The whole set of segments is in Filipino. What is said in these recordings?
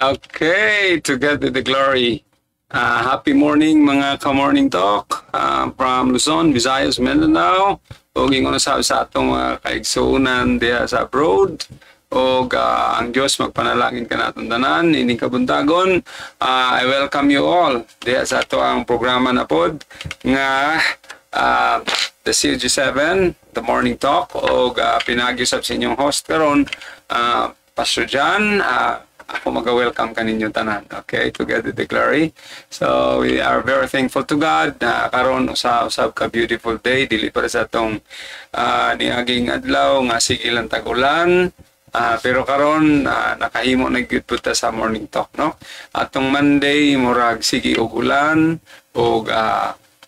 Okay, to God be the glory. Happy morning mga ka-morning talk from Luzon, Visayas, Mindanao. O gingon sa atong mga kaigsunan diha sa abroad. O ang Diyos magpanalangin ka natin tanan, ining kabuntagon. I welcome you all diha sa ato ang programa na pod nga the CG7, the morning talk. O pinagyusap sa inyong host karon, Pastor John. Ako mag-welcome kaninyo tanan. Okay, together the glory. So we are very thankful to God na karon usab ka beautiful day dili para sa tong niaging adlaw nga sige lang tag-ulan. Pero karon nakahimo na gyud puta sa morning talk, no? Atong Monday murag sige og ulan og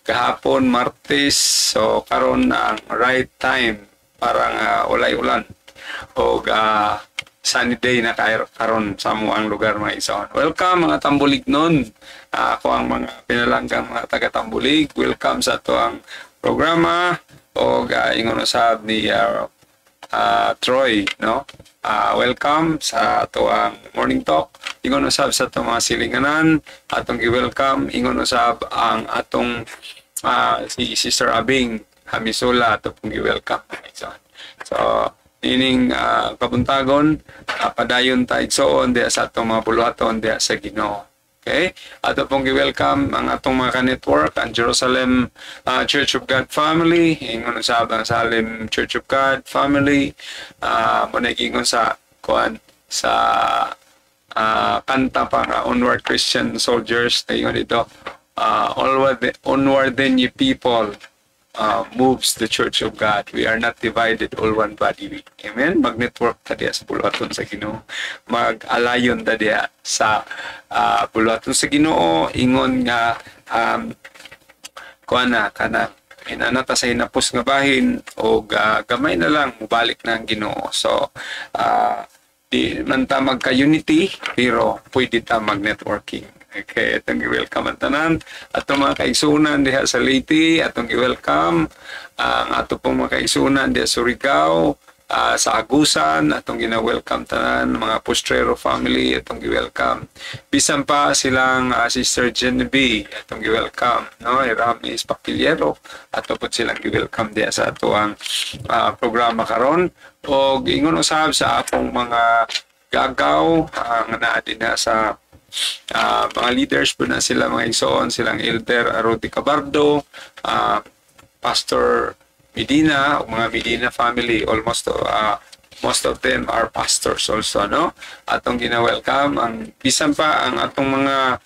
kahapon Martes, so karon ang right time para walay ulan og sunny day na karon sa mo ang lugar mga igsoon. Welcome mga tambulig nun. Ako ang mga pinalanggang mga taga-tambulig. Welcome sa ito ang programa o ingon usab ni Troy, no? Welcome sa ito ang morning talk. Ingon usab sa ito mga silinganan. Atong i-welcome. Ingon usab ang atong si Sister Abing Hamisula. Ito pong i-welcome mga igsoon. So, ining kabuntagon padayon ta igsoon diya sa atong mga buluhaton diya sa Ginoo. Okay? Ato pong gi-welcome ang atong mga ka-network, ang Jerusalem Church of God family, ingon sa Salem Church of God family, muna ingon sa kuan sa kanta pa nga Onward Christian Soldiers, ingon dito, onward then ye people, moves the Church of God. We are not divided, all one body. Amen? Mag-network ta diya sa buluhaton sa Ginoo. Mag-alayon ta diya sa buluhaton sa Ginoo. Ingon nga kuana kana inanata sa hinapos nga bahin o gamay na lang mubalik na ang Ginoo. So di man ta magka-unity pero pwede ta mag-networking. Okay, atong i-welcome ang tanan. Atong mga kaigsunan diha sa Leyte, atong i-welcome. Ang ato pong mga kaigsunan diha sa Surigao, sa Agusan, atong gina-welcome tanan. Mga Postrero family, atong i-welcome. Bisan pa silang Sister Genevieve, atong i-welcome. No? Iramis Pakiliero, atong po silang i-welcome diha sa ato ang programa karon. O ingon usab sa akong mga gagaw, nga naa din na sa mga leaders po na sila, mga igsoon, silang Elder Arodi Cabardo, Pastor Medina, o mga Medina family, almost most of them are pastors also, no? Atong gina-welcome ang bisan pa ang atong mga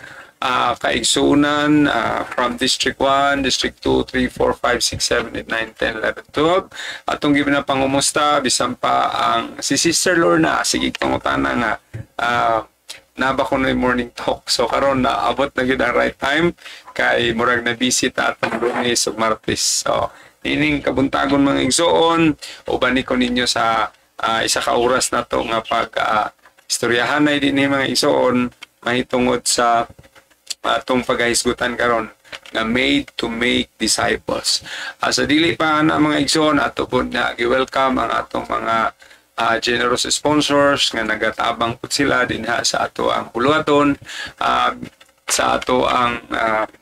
kaigsunan from District 1, District 2, 3, 4, 5, 6, 7, 8, 9, 10, 11, 12. Atong gina pangumusta bisan pa ang si Sister Lorna, sige pangutana nga naba ko na yung morning talk. So karon na abot na gid ang right time kay murag na visit atong Lunes ug Martes. So ining kabuntagon mga igsoon, ubani ko ninyo sa isa ka oras na to nga pag istoryahan na dinhi mga igsoon mahitungod sa atong paghisgutan karon nga made to make disciples. Sa dili pa na mga igsoon ato pud na gi-welcome ang atong mga generous sponsors nga nagatabang po sila din sa ato ang buluhaton, sa ato ang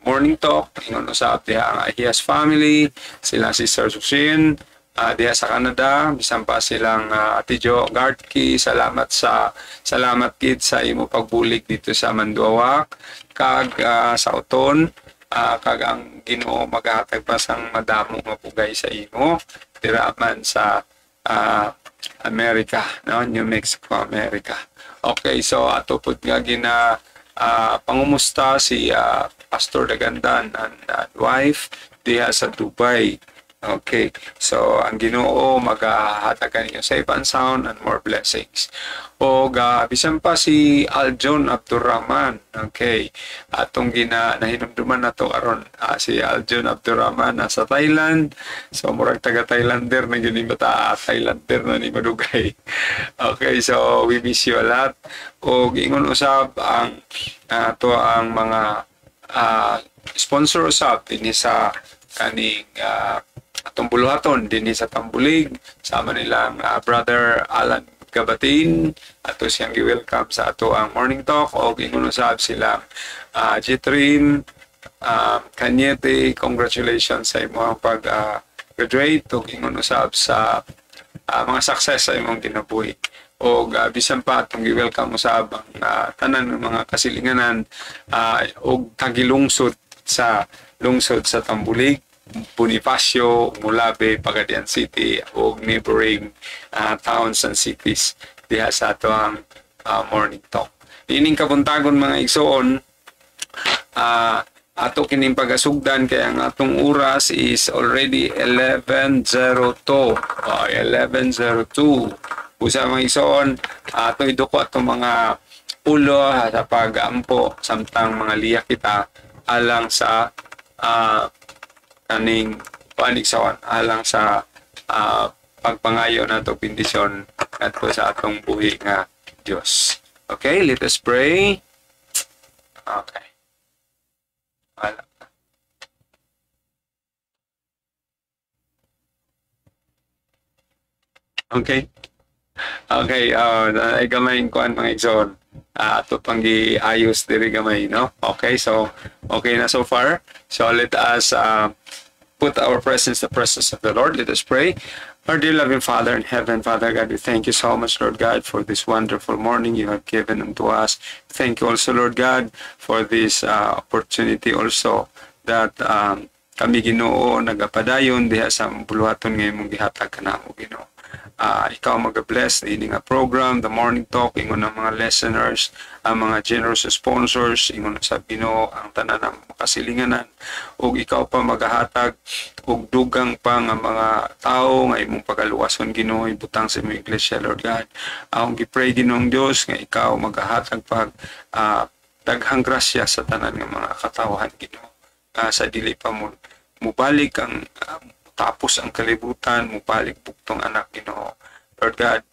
morning talk. Ingon usab diha ang Ahias family, sila si Sir Susin diha sa Canada, bisan pa silang Ate Jo Gartki. Salamat kid sa imo pagbulig dito sa Manduawak kag sa Uton, kag ang Ginoo maghatag pa sang madamo mapugay sa imo dira man sa America, no? New Mexico, America. Okay, so ato pud nga gina pangumusta si Pastor Dagandan and wife diha sa Dubai. Okay, so ang Ginoo maghatag kaninyo safe and sound and more blessings. O bisan pa si Aljon Abdurrahman. Okay, atong nahinumduman na to karon, si Aljon Abdurrahman nasa Thailand. So murag taga Thailander na gyud bata, Thailander na ni madugay. Okay, so we miss you a lot. O ingon usab ang to ang mga sponsor usab dinhi sa kaning atong buluhaton dinhi sa Tambulig, sama nilang Brother Alan gabatin ato siyang gi-welcome sa ato ang morning talk o ingon usab sila Jitrin Kanyete, congratulations sa imong pag graduate o ingon usab sa mga success sa imong kinabuhi o bisan pa atong gi-welcome usab ang tanan ng mga kasilinganan o tagilungsod sa Tambulig, Bonifacio, Mulabe, Pagadian City o neighboring towns and cities diha sa ato ang morning talk. Ining kabuntagon mga igsoon, ato kining pagasugdan kaya ang atong oras is already 11:02. 11:02. Usa mga igsoon, ato iduko atong mga ulo sa pag-ampo samtang mga liya kita alang sa kaning paniksawan alang sa pagpangayo nato bendisyon ngadto sa atong buhi nga Dios. Okay, let us pray. Okay. Wala. Okay. Okay, ay gamay kuan mga igsoon. Ato pang giayos diri gamay, no? Okay, so okay na so far. So let us put our presence in the presence of the Lord. Let us pray. Our dear loving Father in heaven, Father God, we thank you so much, Lord God, for this wonderful morning you have given unto us. Thank you also, Lord God, for this opportunity also that kami Ginoo nagapadayon diha sa buluhaton nga imong gihatag kanamo, Ginoo. Ikaw mag-bless ini nga program, the morning talk, ingon ng mga listeners, ang mga generous sponsors, ingon sa Ginoo ang tanan ng makasilinganan, ug ikaw pa magahatag ug dugang pa nga mga tao nga imong pagaluwason, Ginoo, ibutang sa imong iglesia, Lord God. Akong gipray Ginoong Dios nga ikaw magahatag pag daghang grasya sa tanan nga mga katawhan, Ginoo. Sa dili pa mo mubalik ang tapos ang kalibutan, mubalik buktong anak, Ginoo. Lord God,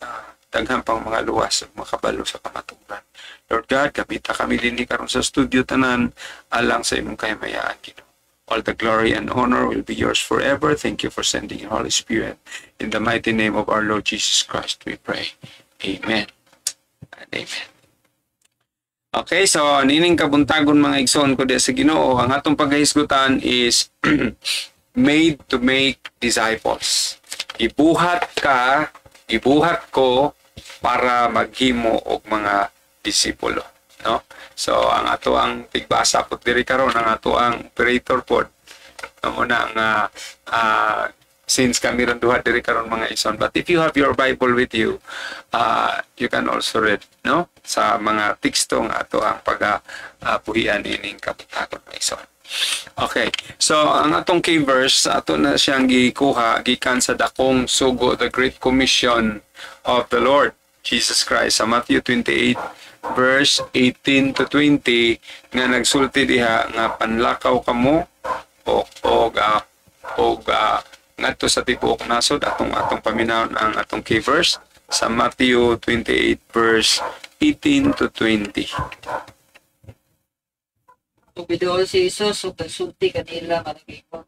daghang pang mga luwas ug makabalo sa kamaturan. Lord God, kapita kami dinhi karon sa studio tanan alang sa imong kahimayaan, Ginoo. All the glory and honor will be yours forever. Thank you for sending your Holy Spirit. In the mighty name of our Lord Jesus Christ, we pray. Amen and amen. Okay, so nining kabuntagon mga igsoon ko diya sa Ginoo, ang atong paghisgutan is made to make disciples. Ibuhat ko para maghimo og mga disipulo, no? So ang ato ang tigbasa pud diri karon, ang ato ang operator pod muna nga since kami ron duha diri karon mga ison, but if you have your Bible with you, you can also read, no, sa mga teksto nga ato ang pagabuhian ining kabutagon mga ison. Okay, so ang atong key verse ato na siyang gikuha gikan sa dakong sugo, the Great Commission of the Lord Jesus Christ, sa Matthew 28 verse 18 to 20 nga nagsulti diha nga panlakaw kamo o ngadto sa tibuok nasod. Atong paminawon ang atong key verse sa Matthew 28 verse 18 to 20. Tubidool si Isus ug nagsulti kanila nga nag-ingon,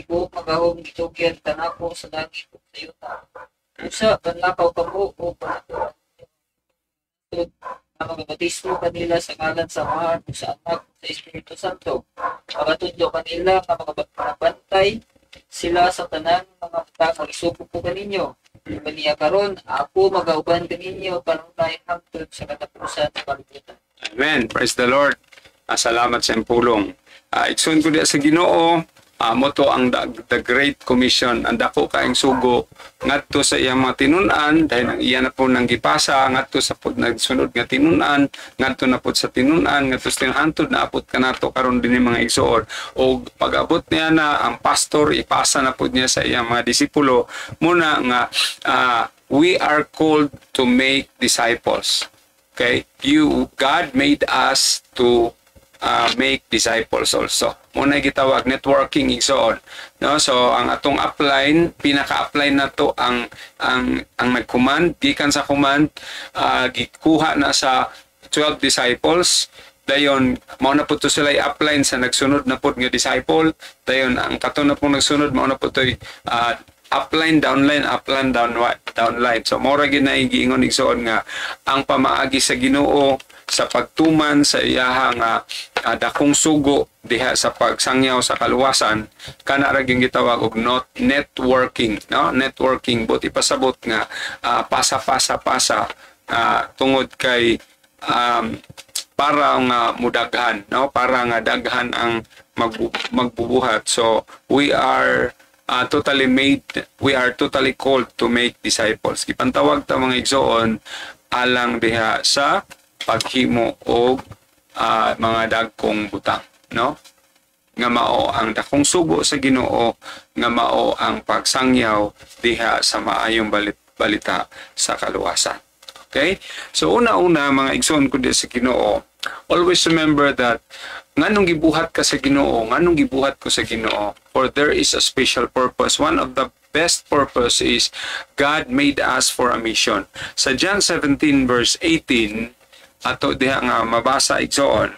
"Ibuok magahom gitugyan tanako sa langit ug sa yuta. Usa panlakaw kamo o panlakaw na magabatismo kanila sa ngalan sa Ama ug sa Anak ug sa Espiritu Santo. Magatudlo kanila nga magabantay sila sa tanan mga butang nga isugo ko kaninyo. Kaniya karon ako magauban kaninyo panungtay hangtod sa katapusan sa kalibutan." Amen. Praise the Lord. Salamat sa pulong. Igsoon ko diya sa Ginoo, mo to ang the Great Commission, ang dako kaayong sugo ngadto sa iyang mga tinun-an, dahil ang iya na po nang gipasa ngadto sa pud nagsunod nga tinun-an, ngadto na pud sa tinun-an, ngadto sa tinhantod na apod kanato karon dinhi mga igsoon. O pag-abot niya na ang pastor, ipasa na pud niya sa iyang mga disipulo muna nga we are called to make disciples. Okay? God made us to make disciples also. Muna gitawag networking igsoon, no? So ang atong upline, pinaka-upline na to ang nag-command, gikan sa command gikuha na sa 12 disciples. Dayon mao na pud to sila i-upline sa nagsunod na pud nga disciple. Dayon ang kato na pong nagsunod mao na pud toy upline, downline, upline, downline. So mora ginay giingon igsoon nga ang pamaagi sa Ginoo sa pagtuman sa iyahang dakong sugo diha sa pagsangyaw sa kaluwasan, kana ra gyud gitawag og networking, no? Networking, but ipasabot nga pasa tungod kay para nga mudaghan, no? Para nga daghan ang magbubuhat. So we are totally called to make disciples. Gipantawag ta mga igsoon alang diha sa paghimo og mga dagkong butang, no? Nga mao ang dakong sugo sa Ginoo, nga mao ang pagsangyaw diha sa maayong balita sa kaluwasan. Okay? So una-una mga igsoon ko di sa Ginoo, always remember that nganong gibuhat ka sa Ginoo, nganong gibuhat ko sa Ginoo, for there is a special purpose. One of the best purpose is God made us for a mission. Sa John 17 verse 18, ato diha nga mabasa igsoon,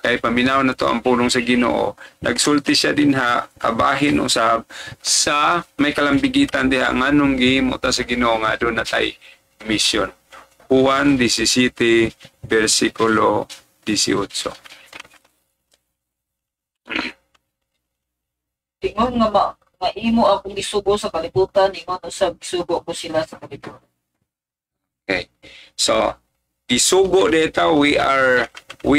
kay paminaw na to ang pulong sa Ginoo, nagsulti siya dinha kabahin usab sa may kalambigitan diha nganong gihimo ta sa Ginoo nga aduna tay mission. Juan 17 versikulo 18. Ingon nga imo akong isugo sa kalibutan, ingon usab isugo ko sila sa kalibutan. Okay. So isugo dito, we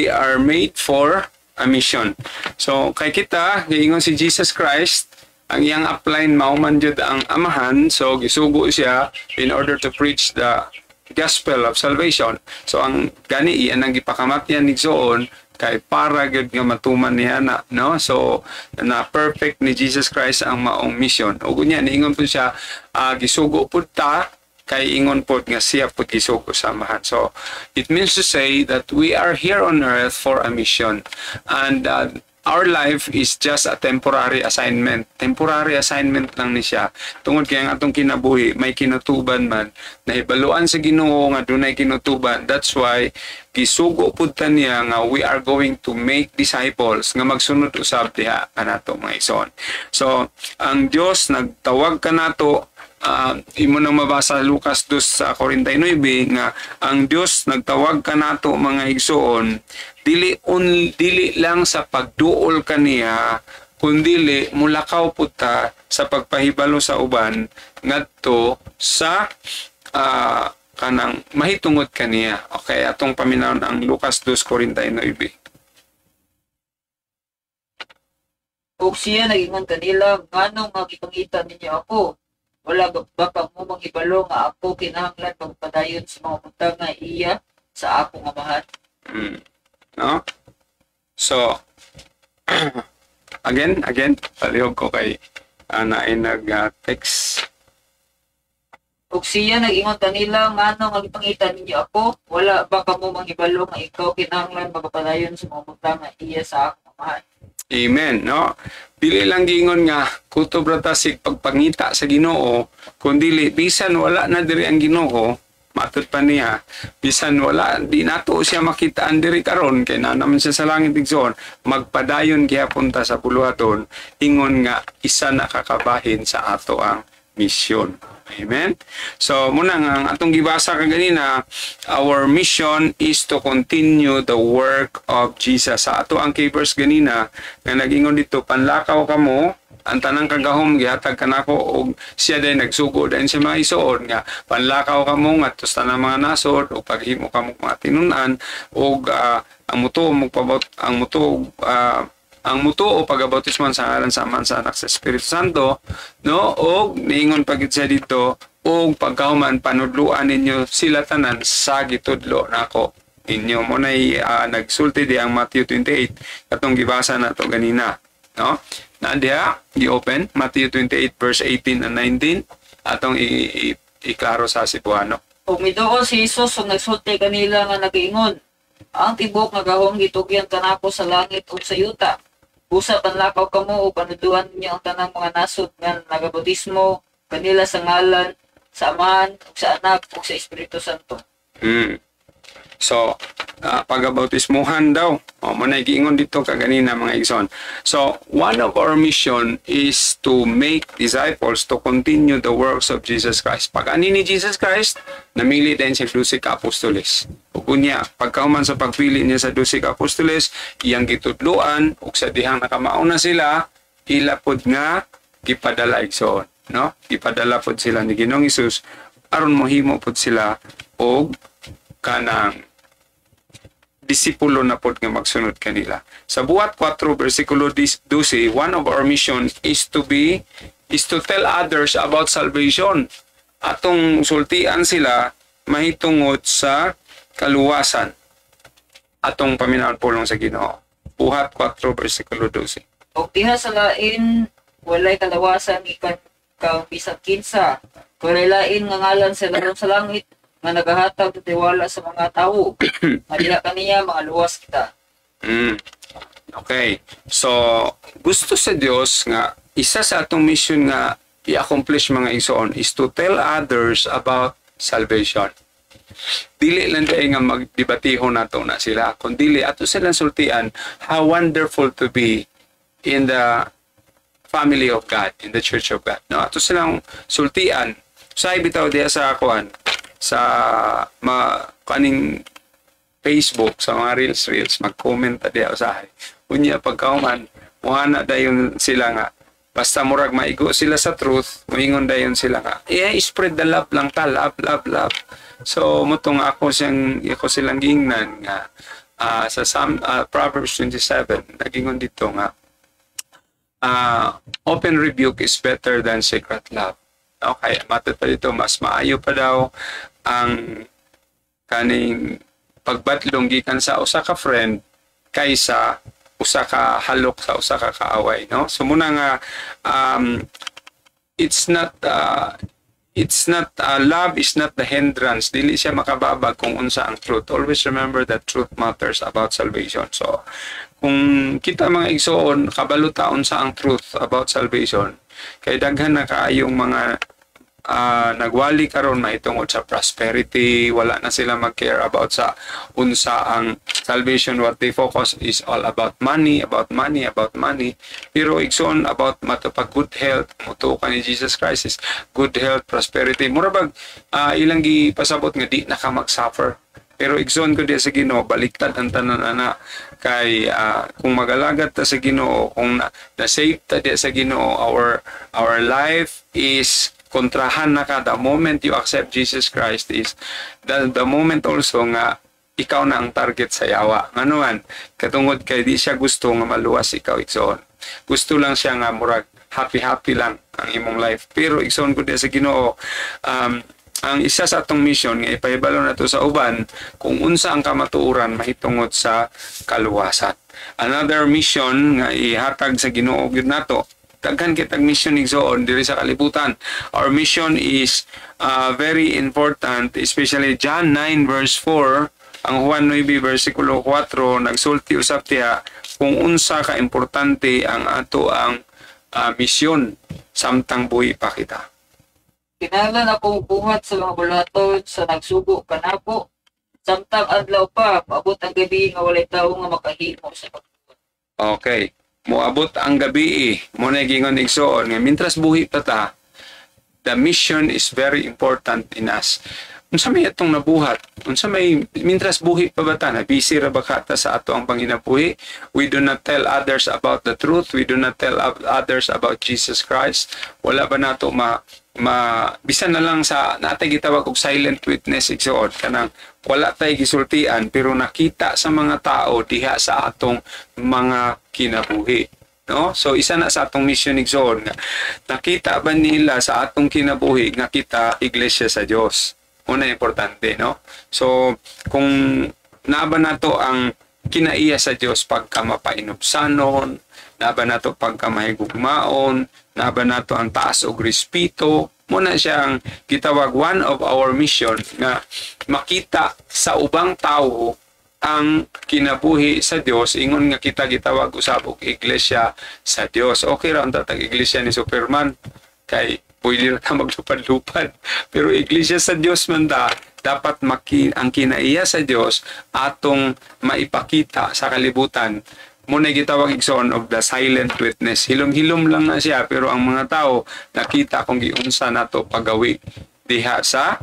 are made for a mission. So kay kita giingon si Jesus Christ, ang iyang upline mauman jud ang amahan, so gisugo siya in order to preach the gospel of salvation. So ang gani iyan ang gipakamatyan igsoon kay para gud nga matuman niya na, no? So na perfect ni Jesus Christ ang maong mission. Ug unya niingon po siya, gisugo pud ta kay ingon po nga siya po gisugo samahan. So it means to say that we are here on earth for a mission, and our life is just a temporary assignment. Temporary assignment lang ni siya. Tungod kay ang atong kinabuhi may kinutuban man, nahibaluan sa Ginoo nga dunay kinutuban. That's why gisugo pud ta niya nga we are going to make disciples nga magsunod usab diha kanato mga igsoon. So ang Dios nagtawag kanato, imo nang mabasa Lucas 2:49 nga ang Dios nagtawag kanato mga igsoon dili lang sa pagduol kaniya, kundi mulakaw pud ta sa pagpahibalo sa uban ngadto sa kanang mahitungod kaniya. Okay, atong paminawon ang Lucas 2:49. Ug siya nagingon kanila, nganong magipangita ninyo ako? Wala ba pa mo mangibalo nga ako kinahanglan magpadayon sa mga butang nga iya sa akong amahan? No? So, again, palihog ko kay naay nag-text. Ug siya nagingon kanila, nganong magipangita ninyo ako? Wala ba ka mo mangibalo nga ikaw kinahanglan magpadayon sa mga butang nga iya sa akong amahan? Amen, no? Dili lang gingon nga kutob ra ta sig pagpangita sa Ginoo, kundi bisan wala na diri ang Ginoo, matud pa niya, bisan wala di nato siya makitaan diri karon kay na naman siya sa langit igsoon, magpadayon gyapon ta sa buluhaton, ingon nga isa na kakabahin sa ato ang misyon. Amen. So muna nga ang atong gibasa kaganina, our mission is to continue the work of Jesus. Sa ato ang key-verse ganina nga nag-ingon dito, panlakaw kamo ang tanang kagahom gihatag kanako og siya day nagsugo din sa mga isuon nga panlakaw kamo ngadto sa tanang mga nasod o paghimo kamo mga tinun-an og ang muto o pagabautismo sa ngalan sa Ama sa Anak sa Espiritu Santo, no? Og niingon pagit siya dito, og pagkahuman panudluan ninyo sila tanan sa gitudlo nako inyo mo nay nagsulti di ang Matthew 28 katong gibasa nato ganina, no? Nadia gi-open Matthew 28 verse 18 and 19 atong iklaro sa Cebuano. Ug miduol si Jesus ug nagsulti kanila nga nagaingon, ang tibok nga gahom gitugyan kanako sa langit ug sa yuta. Busa panlakaw kamo o panuduan ninyo ang tanang mga nasod nga nagabautismo kanila sa ngalan sa Amahan ug sa Anak ug sa Espiritu Santo. So, pagabautismuhan daw. Muna giingon dito kaganina mga igsoon. So, one of our mission is to make disciples to continue the works of Jesus Christ. Pag ani ni Jesus Christ, namili din siya 12 ka apostoles. Ug unya, pagkauman sa pagpili niya sa 12 ka apostoles, iyang gitudloan ug sa dihang nakamauna sila, ila pod nga gipadala igsoon, no? Gipadala pod sila ni Ginoong Hesus aron mohimo pod sila og kanang disipulo na pod nga magsunod kanila. Sa buhat 4 versikulo 12, one of our mission is to tell others about salvation. Atong sultian sila mahitungod sa kaluwasan. Atong paminaon pulong sa Ginoo. Buhat 4 versikulo 12. O diha sa lain, walay kalawasan ikan kang bisag kinsa. Walay lain nga ngalan sa larong sa langit nga nagahatag og tiwala sa mga tawo. Madila kaniya mga luwas kita. Okay. So, gusto sa Dios nga isa sa atong mission nga i-accomplish mga igsoon is to tell others about salvation. Dili lang dahil nga magdebatihon nato na sila, kundi ato silang sultian how wonderful to be in the family of God, in the church of God. No, ato silang sultian. Say bitaw diya sa kuan sa kaning Facebook, sa mga reels, mag-comment diya usahay. Unya pagkauman, muhana dayon sila nga basta murag maigo sila sa truth, moingon dayon sila nga spread the love lang ta, love. So mutong ako silang gingnan nga sa Proverbs 27 nagingon dito nga open rebuke is better than secret love. Okay, matod pa dito, mas maayo pa daw ang kaning pagbatlong gikan sa usa ka friend kaysa usa ka halok sa usa ka kaaway, no? So muna nga it's not love is not the hindrance, dili siya makababag kung unsa ang truth. Always remember that truth matters about salvation. So kung kita mga igsoon kabalo taon sa ang truth about salvation, kay daghan na kaayong mga nagwali karon mahitungod sa prosperity, wala na sila mag-care about sa unsa ang salvation. What they focus is all about money. Pero igsoon about matupag good health, mutukan ni Jesus Christ is good health, prosperity. Mura bag ilang gipasabot nga di na ka mag-suffer. Pero igsoon ko diya sa Ginoo, baliktad ang tanan ana kay kung magalagat ta sa Ginoo, kung na-save ta diya sa Ginoo, our life is kontrahan na ka. The moment you accept Jesus Christ is the moment also nga ikaw na ang target sa yawa. Nganuan, katungod kay di siya gusto nga maluwas ikaw igsoon. Gusto lang siya nga murag happy lang ang imong life. Pero igsoon ko diya sa Ginoo, ang isa sa atong mission nga ipahibalo nato sa uban kung unsa ang kamatuoran mahitungod sa kaluwasan. Another mission nga ihatag sa Ginoo gyud nato, daghan kitag mission igsoon diri sa kalibutan. Our mission is very important, especially John 9 verse 4, ang Juan 9 versikulo 4 nagsulti usab diha kung unsa ka importante ang ato ang mission samtang buhi pa kita. Kinahanglan akong buhat sa mga bulaton sa nagsugo kanako. Samtang adlaw pa, paabot ang gabi nga walay tawo nga makahimo sa pagbuhat. Okay. Moabot ang gabi mo na gingon igsoon nga mintras buhi pa ta, the mission is very important in us. Unsa may atong nabuhat? Unsa may mintras buhi pa ba ta? Na busy ra ba kata sa ato ang panginabuhi? We do not tell others about the truth. We do not tell others about Jesus Christ. Wala ba nato bisan na lang sa natay gitawag og silent witness igsoon kanang wala tay gisultian pero nakita sa mga tao diha sa atong mga kinabuhi, no? So isa na sa atong mission igsoon nga nakita ba nila sa atong kinabuhi nga kita iglesia sa Dios. Una importante, no? So kung naaba nato ang kinaiya sa Dios pagka mapainubsanon, naaba nato pagka mahigugmaon, naaba nato ang taas og respeto, muna siyang gitawag one of our mission nga makita sa ubang tao ang kinabuhi sa Dios. Ingon nga kita gitawag usab og iglesia sa Dios. Okay ra ang tatag iglesia ni Superman kay pwede ra ta maglupad-lupad, pero iglesia sa Dios man ta dapat ang kinaiya sa Dios atong maipakita sa kalibutan. Muna gitawag igsoon of the silent witness. Hilom-hilom lang na siya pero ang mga tao nakita kung giunsa nato pagawi diha sa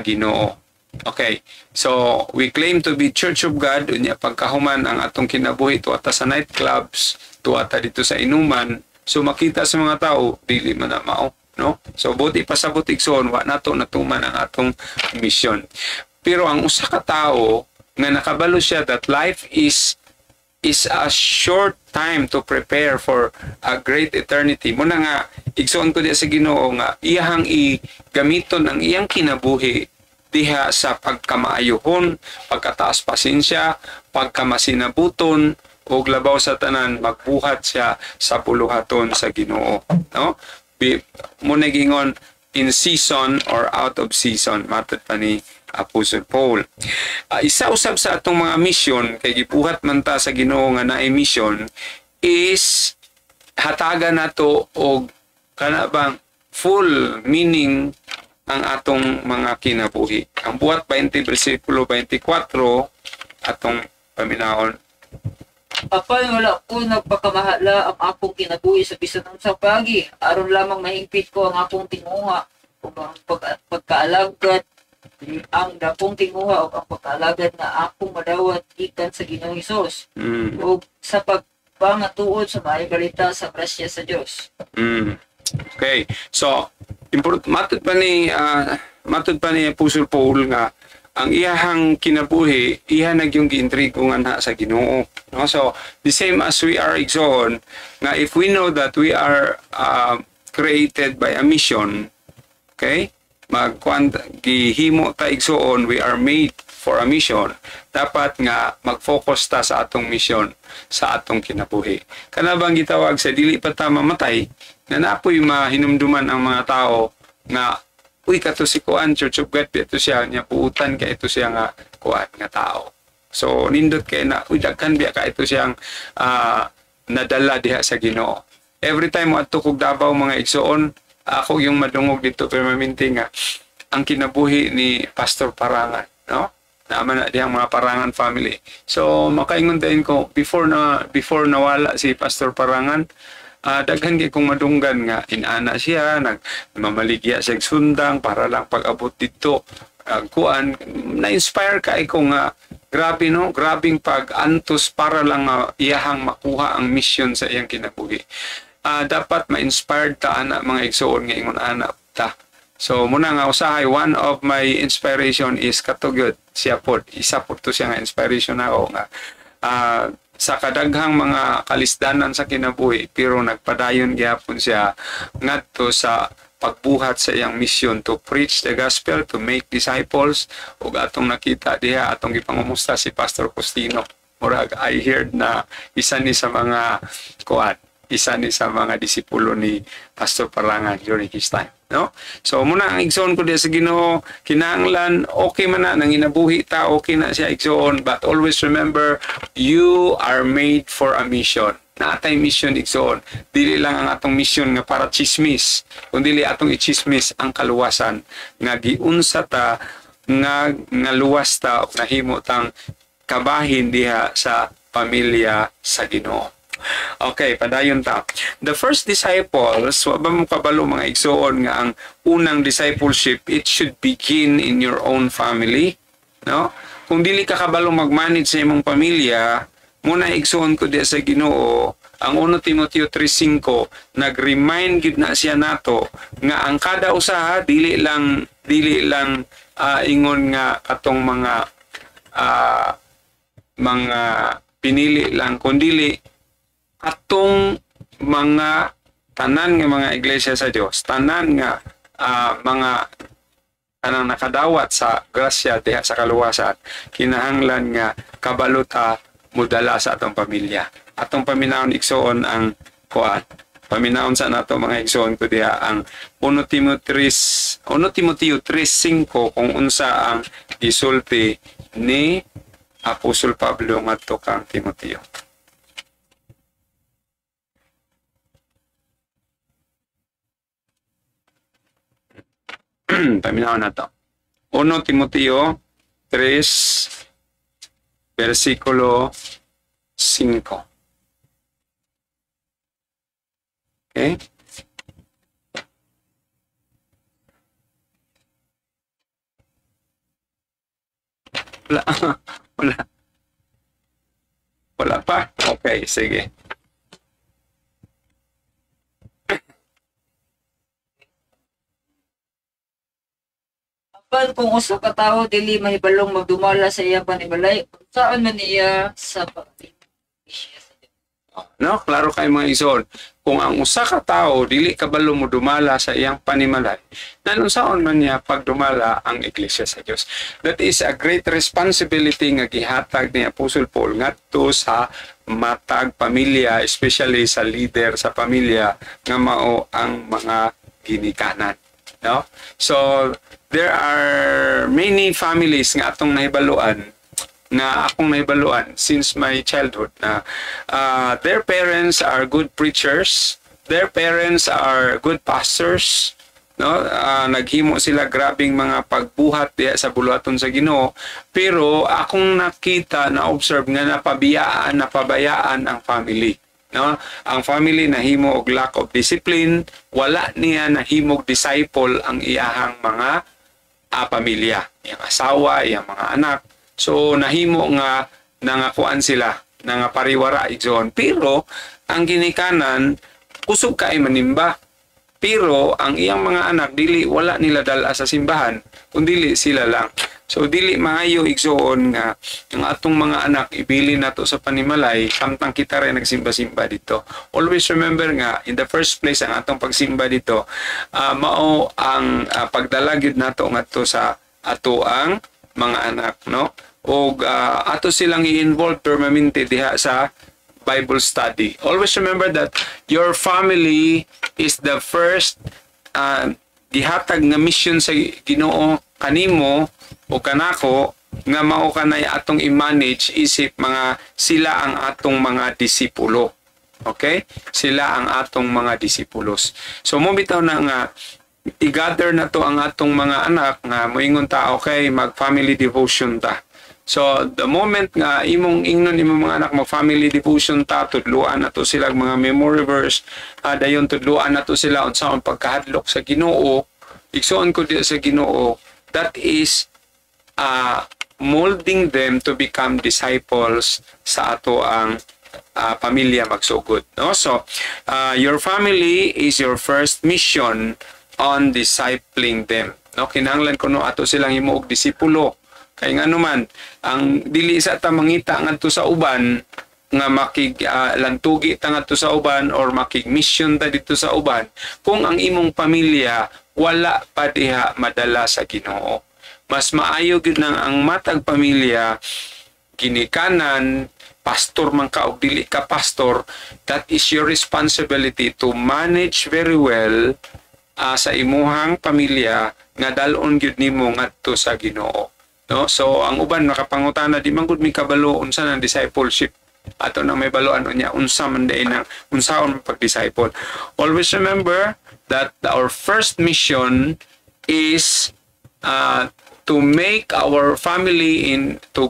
Ginoo. Okay. So, we claim to be Church of God. Unya pagkahuman ang atong kinabuhi tuwata sa nightclubs, tuwata dito sa inuman. So, makita sa mga tao, dili man na mao. No? So, buti pasabot igsoon, wa nato natuman ang atong mission. Pero ang usa ka tao nga nakabalo siya that life is a short time to prepare for a great eternity. Muna nga, igsoon ko diya sa Ginoo nga, iyahang gamiton ang iyang kinabuhi diha sa pagkamaayohon, pagkataas pasensya, pagkamasinabuton, o labaw sa tanan, magbuhat siya sa buluhaton sa Ginoo. No? Muna gingon, in season or out of season, matod pa ni Apostle Paul. Isa usab sa atong mga mission kay gibuhat man ta sa Ginoo nga naay mission is hatagan nato og kana bang full meaning ang atong mga kinabuhi. Ang buhat 20 bersikulo 24 atong paminahon. Apay wala ko nagpakamahala ang akong kinabuhi sa bisan ng sapagi. Aron lamang mahingpit ko ang akong tinguha ug ang pagkaalagad ang dakong tinguha o ang pagkaalagad na akong madawat ikan sa Ginoong Hesus o sa pagpangatuod sa maayong balita sa grasya sa Dios. Okay. So, matod pa ni Apostle Paul nga ang iyahang kinabuhi iya nagyong giintrigo nga na sa Ginoo. No? So, the same as we are igsoon nga if we know that we are created by a mission, okay? Gihimo ta igsoon, we are made for a mission. Dapat nga mag-focus ta sa atong mission, sa atong kinabuhi. Kana bang gitawag sa dili pa ta mamatay, nga napoy mahinumduman ang mga tao nga uy kato si kuan Church of God ito siya nya puutan ka ito siya nga kuan nga tao. So nindot kay na uy daghan biya ka ito siyang nadala diha sa Ginoo. Every time mo adto kog Davao mga igsoon, ako yung madungog dito permanente nga ang kinabuhi ni Pastor Parangan, no? Naman na diyang mga Parangan family. So makaingon din ko before nawala si Pastor Parangan, daghan kay kong madunggan nga inana siya nagmamaligya siya sundang para lang pag-abot dito kuan na-inspire kay ko nga grabe no grabing pag-antos para lang iyahang makuha ang mission sa iyang kinabuhi. Dapat ma-inspired ta ana mga igsoon nga ingon ana ta. So muna nga usahay one of my inspiration is katugod siya pod isa pod to siya nga inspiration ako nga sa kadaghang mga kalisdanan sa kinabuhi pero nagpadayon gyapon siya ngadto sa pagbuhat sa iyang mission to preach the gospel, to make disciples. Ug atong nakita diha atong gipangumusta si Pastor Costino, murag I heard na isa ni sa mga disipulo ni Pastor Parangan during his time, no? So muna ang igsoon ko diya sa Ginoo, kinahanglan okay man na nang inabuhi ta, okay na siya igsoon, but always remember you are made for a mission. Naatay mission igsoon. Dili lang ang atong mission nga para chismis, kundi atong i-chismis ang kaluwasan nga giunsa ta nga luwas ta nahimo tang kabahin diha sa pamilya sa Ginoo. Okay, padayon ta. The first disciples, wa ba mo kabalo mga igsoon nga ang unang discipleship, it should begin in your own family, no? Kung dili ka kabalo mag-manage sa imong pamilya, muna igsoon ko diya sa Ginoo, ang 1 Timoteo 3:5 nag-remind gid na siya nato nga ang kada usa dili lang ingon nga katong mga pinili lang kundi atong mga tanan nga mga iglesia sa Dios, tanan nga mga kanang nakadawat sa grasya diha sa kaluwasan, kinahanglan nga kabaluta mudala sa atong pamilya. Atong paminahon igsoon ang kuan. Paminahon sa nato mga igsoon ko diha ang 1 Timoteo 3:5 kung unsa ang gisulti ni Apostol Pablo ngadto kang Timoteo. Paminahon na to. 1 Timoteo 3 versikulo 5. Okay? Wala. Wala. Wala pa? Okay, sige. Apan kung usa ka tawo dili mahibalong magdumala sa iyang panimalay, saan man niya sa pagtisya sa Dios. No, klaro kay mga igsoon. Kung ang usa ka tawo dili kabalo mo dumala sa iyang panimalay, nanunsaon man niya pagdumala ang iglesia sa Dios. That is a great responsibility nga gihatag ni Apostle Paul ngadto sa matag pamilya, especially sa leader sa pamilya nga mao ang mga ginikanan. No? So there are many families nga atong nahibaluan na akong nahibaluan since my childhood na their parents are good preachers, their parents are good pastors, no? Naghimo sila grabing mga pagbuhat diya sa buluhaton sa Ginoo, pero akong nakita na observe nga napabayaan ang family, no? Ang family nahimo og lack of discipline, wala niya nahimog disciple ang iyahang mga pamilya, iyang asawa, iyang mga anak. So nahimo nga nangakuan sila, nangapariwara igsoon. Pero ang ginikanan kusog kay manimba. Pero ang iyang mga anak dili wala nila dala sa simbahan, kundi sila lang. So dili maayo igsoon nga ang atong mga anak ibili nato sa panimalay samtang kita rin nagsimba-simba dito. Always remember nga in the first place ang atong pagsimba dito mao ang pagdalagid nato ngadto sa ato ang mga anak, no? O ato silang i-involve permanente diha sa Bible study. Always remember that your family is the first gihatag nga mission sa Ginoo kanimo o kanako nga mao kanay atong i-manage isip mga sila ang atong mga disipulo. Okay? Sila ang atong mga disipulos. So mo bitaw na nga i-gather na to ang atong mga anak nga moingon ta okay mag family devotion ta. So the moment nga imong ingnon imong mga anak mag family devotion ta, tudluan na to sila mga memory verse, dayon tudluan na to sila unsaon pagkahadlok sa Ginoo, igsoon ko di sa Ginoo, that is molding them to become disciples sa ato ang pamilya magsugod, no? So your family is your first mission on discipling them, no? Kinahanglan kuno ato silang himuog disipulo. Kay nga naman, ang dili sa ta mangita ngadto sa uban nga lantugi ta ngadto sa uban or makig-mission ta dito sa uban kung ang imong pamilya wala pa diha madala sa Ginoo. Mas maayo gid nang ang matag pamilya ginikanan, pastor man ka o dili ka pastor, that is your responsibility to manage very well sa imuhang pamilya nga dalon gyud nimo ngadto sa Ginoo, no? So ang uban nakapangutana di man gud mi kabalo unsa nang discipleship ato nang may baloan unya unsa man day nang unsaon pag-disciple. Always remember that our first mission is to make our family to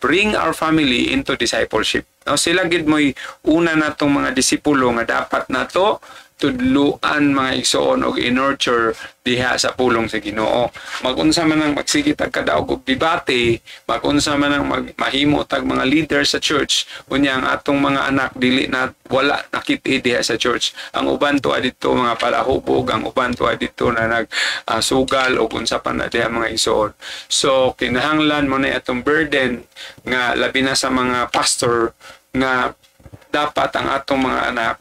bring our family into discipleship. No, sila gid mo'y una natong mga disipulo nga dapat nato tudluan mga igsoon og in-nurture diha sa pulong sa Ginoo. Magunsa man ang magsigit ag kadaog og debate, magunsa man ang mahimo tag mga leader sa church, unya ang atong mga anak dili na wala nakit-i diha sa church. Ang uban to adito mga palahubog, ang uban to adito na sugal og unsa pa na diha mga igsoon. So kinahanglan mo na atong burden nga labi na sa mga pastor nga dapat ang atong mga anak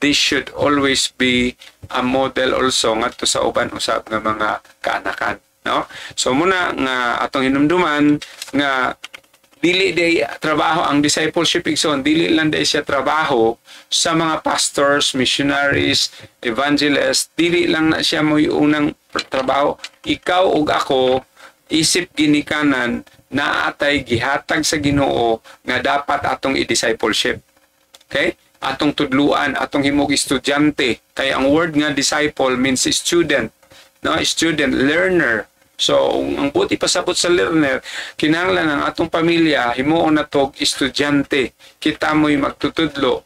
they should always be a model also ngadto sa uban usab nga mga kaanakan, no? So muna nga atong hinumduman nga dili day trabaho ang discipleship igsoon, dili lang day siya trabaho sa mga pastors, missionaries, evangelists, dili lang na siya mo'y unang trabaho. Ikaw ug ako isip ginikanan na atay gihatag sa Ginoo nga dapat atong i-discipleship. Okay? Atong tudluan, atong himog estudyante. Kaya ang word nga disciple means student, no? Student, learner. So ang buti pasabot sa learner, kinahanglan ang atong pamilya himuon na tog estudyante, kita mo'y magtutudlo.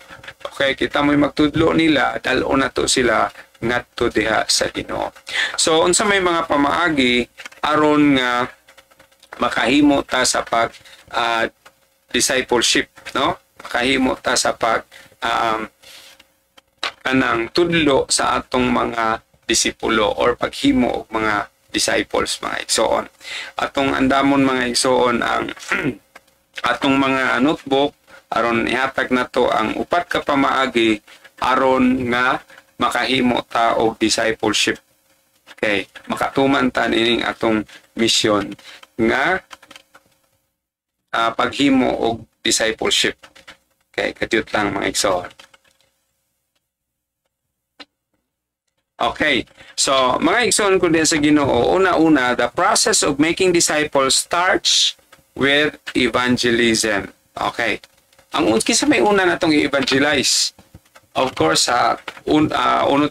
Okay, kita mo'y magtudlo nila, dalo na to sila ngadto diha sa Ginoo. So unsa may mga pamaagi aron nga makahimo ta sa pag discipleship, no? Makahimo ta sa pag kanang tudlo sa atong mga disipulo or paghimo og mga disciples, mga igsoon. Atong andamon mga igsoon ang atong mga notebook aron ihatag nato ang upat ka pamaagi aron nga makahimo ta og discipleship. Okay, makatuman ta nining atong mission nga paghimo og discipleship. Okay, kadiyot lang mga igsoon. Okay, so mga igsoon ko din sa Ginoo, una-una, the process of making disciples starts with evangelism. Okay, ang kisa may una natong i-evangelize. Of course, sa 1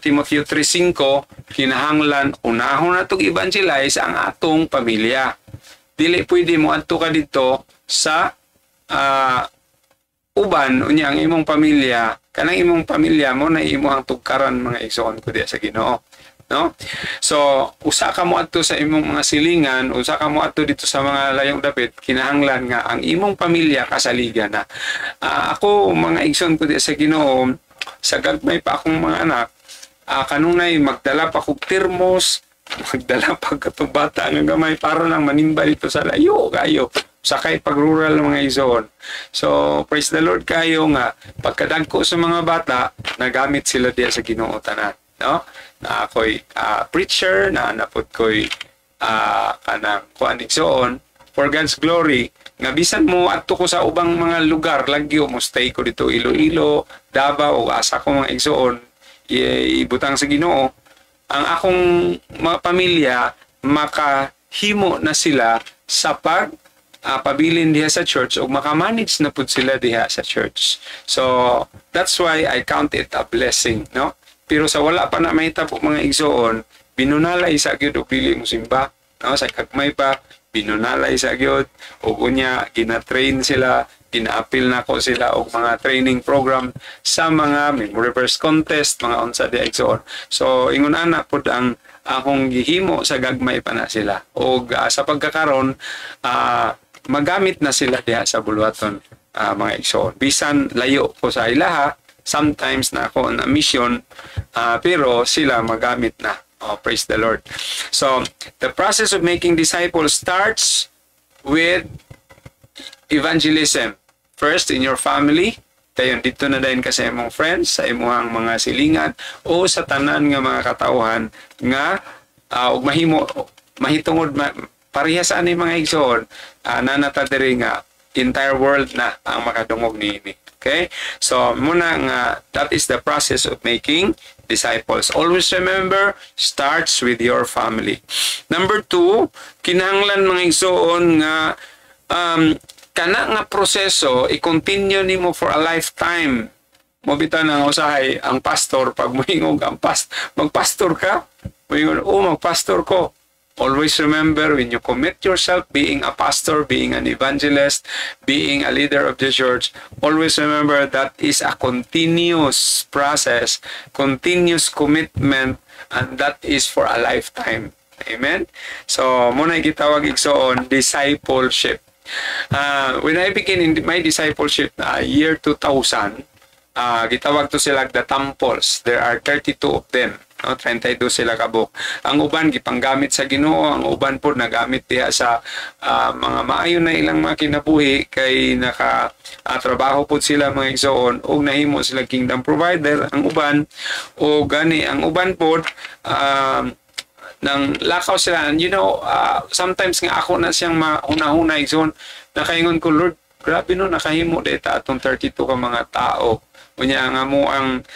Timothy 3:5, kinahanglan unahon natong evangelize ang atong pamilya. Dili pwede mo adto ka dito sa uban unya ang imong pamilya, kanang imong pamilya mo na imong tugkaran mga igsoon ko diya sa Ginoo, no? So usa ka mo adto sa imong mga silingan, usa ka mo adto dito sa mga layong dapit, kinahanglan nga ang imong pamilya kasaligan na. Ako mga igsoon ko diya sa Ginoo, sa gagmay pa akong mga anak, kanunay magdala pa kog termos, magdala pa katong bata nga gamay para lang manimba dito sa layo kayo. Sakay pag rural mga igsoon. So praise the Lord kayo nga pagkadagko sa mga bata nagamit sila diya sa Ginoo tanan, no? Na ako'y preacher, na napod ko'y kanang kuan igsoon for God's glory, nga bisan mo adto ko sa ubang mga lugar lagyo mo stay ko dito Iloilo, Davao, asa ko mga igsoon ibutang sa Ginoo ang akong mga pamilya makahimo na sila sa pabilin diha sa church o makamanage na pud sila diha sa church. So that's why I count it a blessing, no? Pero sa wala pa na mahitabo mga igsoon, binunalay sa gyud og dili mo simba, no? Sa kagmay pa binunalay sa gyud ug unya gina-train sila, gina-appeal nako sila og mga training program sa mga memory verse contest, mga unsa di igsoon. So ingon ana pud ang akong gihimo sa gagmay pa na sila og sa pagkakaron magamit na sila diha sa bulwaton mga igsoon. Bisan layo ko sa ilaha, sometimes na ako na mission, pero sila magamit na. Oh, praise the Lord. So, the process of making disciples starts with evangelism. First, in your family, dayon dito na dayon ka sa imong friends, sa imong mga silingan, o sa tanan nga mga katauhan nga og mahitungod parehas ani mga igsoon nanata diri nga entire world na ang makadungog niini. Okay? So muna nga that is the process of making disciples. Always remember, starts with your family. Number 2, kinahanglan mga igsoon nga kana nga proseso i-continue nimo for a lifetime. Mo bitaw na usahay ang pastor pag moingog ang magpastor ka, moingon magpastor ko. Always remember, when you commit yourself being a pastor, being an evangelist, being a leader of the church, always remember that is a continuous process, continuous commitment, and that is for a lifetime. Amen? So, muna gitawag igsoon, discipleship. When I began in my discipleship, year 2000, gitawag to sila the temples. There are 32 of them. No, 32 sila kabuk. Ang uban gipanggamit sa Ginoo, ang uban po nagamit diha sa mga maayo na ilang mga kinabuhi kay trabaho po sila mga igsoon og nahimo sila kingdom provider ang uban o gani ang uban po nang lakaw sila. And sometimes nga ako na siyang mauna-una igsoon, nakaingon ko, Lord, grabe no, nakahimo dita atong 32 ka mga tao. Unya nga mo ang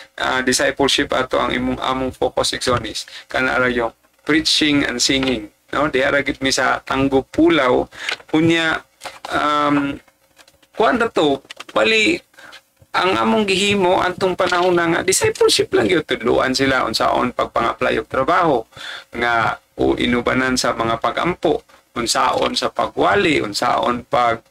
discipleship ato ang among focus igsonis kana ra yung preaching and singing, no? Di ara gid mi sa Tanggo Pulaw unya kuan to bali ang among gihimo antong panahon nga discipleship lang gyud, tudloan sila unsaon pagpang-apply og trabaho nga o inubanan sa mga pagampo, unsaon sa pagwali, unsaon pag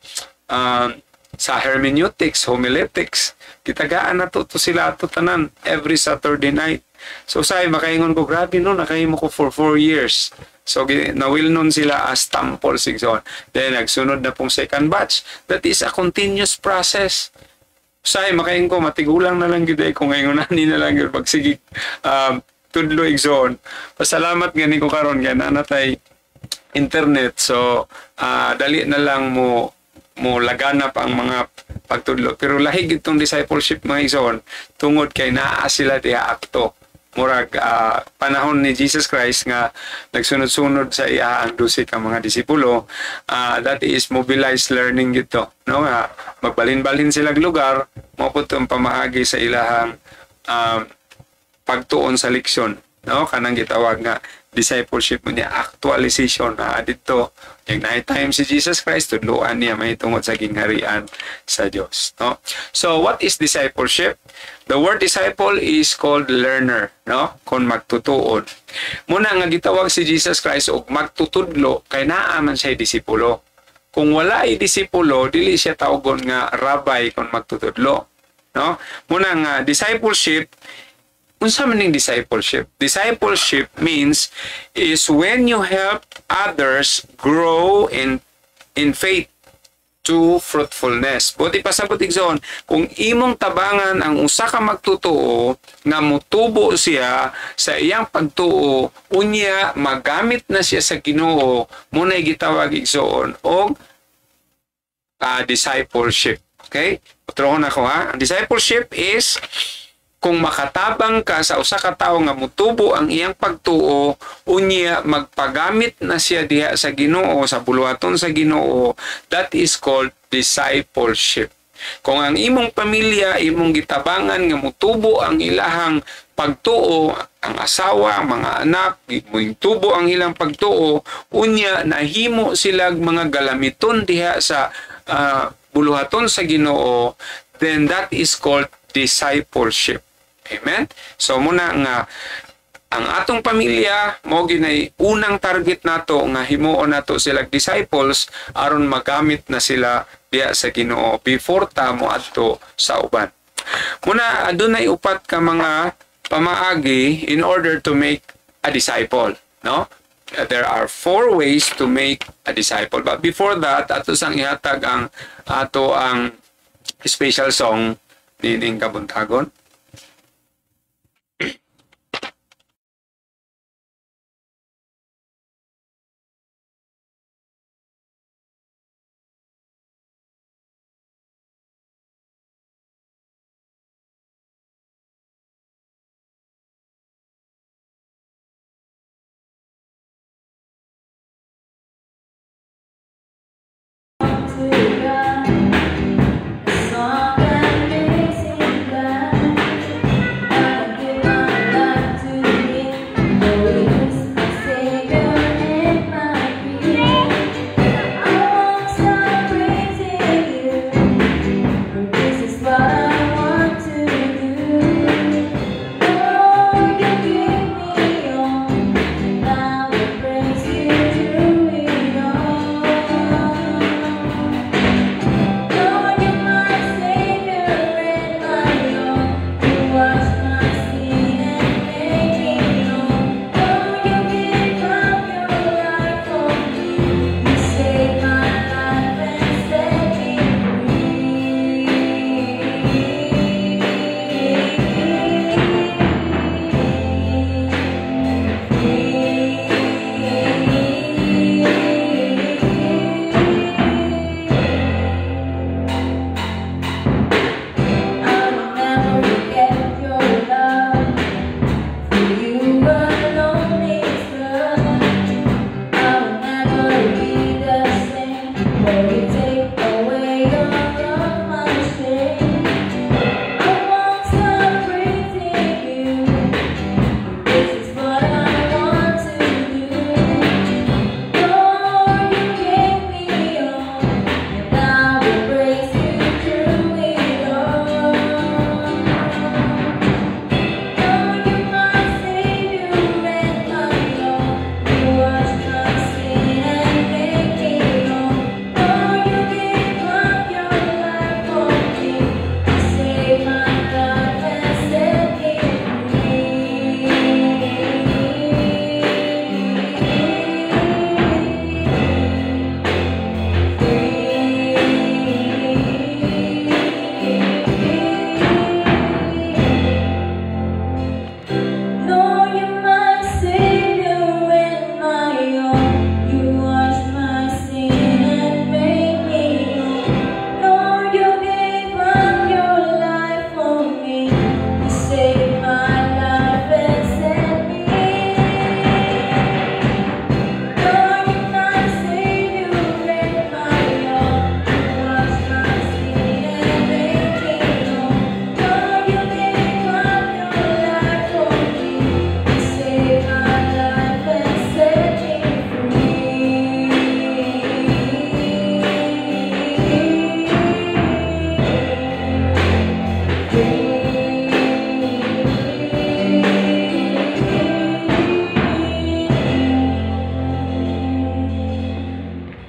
sa hermeneutics, homiletics. Kitagaan na to sila ato tanan every Saturday night. So say makaingon ko, grabe no, nakahimo ko for 4 years. So nawil nun sila as tample sigson. Then nagsunod na pong second batch. That is a continuous process. Say makaingon ko, matigulang na lang gyud kung ngayon na lang gyud pagsigig tudlo igsoon. Pasalamat gani ko karon kay natay internet. So dali na lang mo laganap ang mga pagtudlo. Pero lahig itong discipleship mga igsoon tungod kay naa sila diha akto. Murag panahon ni Jesus Christ nga nagsunod-sunod sa iya ang 12 ka mga disipulo, that is mobilized learning gito, no, nga magbalin-balin sila lugar mo putong pamaagi sa ilahang pagtuon sa leksyon, no, kanang gitawag nga discipleship mo niya, actualization na dito yung night time si Jesus Christ, tudluan niya may tungod sa gingharian sa Diyos, no. So what is discipleship? The word disciple is called learner, no, kung magtutuon. Muna nga gitawag si Jesus Christ og magtutudlo kay naa man siya disipulo. Kung wala ay disipulo, dili siya tawgon nga rabbi kung magtutudlo, no. Muna nga discipleship, unsa man ning discipleship? Discipleship means is when you help others grow in faith to fruitfulness. Buti pasabot igsoon, kung imong tabangan ang usa ka magtutuo nga mutubo siya sa iyang pagtuo, unya magamit na siya sa Ginoo, muna gitawag igsoon og discipleship. Okay? Utrohon ako ha. Ang discipleship is kung makatabang ka sa usa ka tawo nga mutubo ang iyang pagtuo, unya magpagamit na siya diha sa Ginoo, sa buluhaton sa Ginoo, that is called discipleship. Kung ang imong pamilya, imong gitabangan nga mutubo ang ilahang pagtuo, ang asawa, ang mga anak, mutubo ang ilang pagtuo, unya nahimo silag mga galamiton diha sa buluhaton sa Ginoo, then that is called discipleship. Amen? So muna nga ang atong pamilya mo ginay unang target nato nga himuon nato sila disciples aron magamit na sila diya sa Ginoo before ta moadto sa uban. Muna adunay upat ka mga pamaagi in order to make a disciple, no? There are 4 ways to make a disciple. But before that, ato sang ihatag ang ato ang special song nining kabuntagon. Song that makes it glad.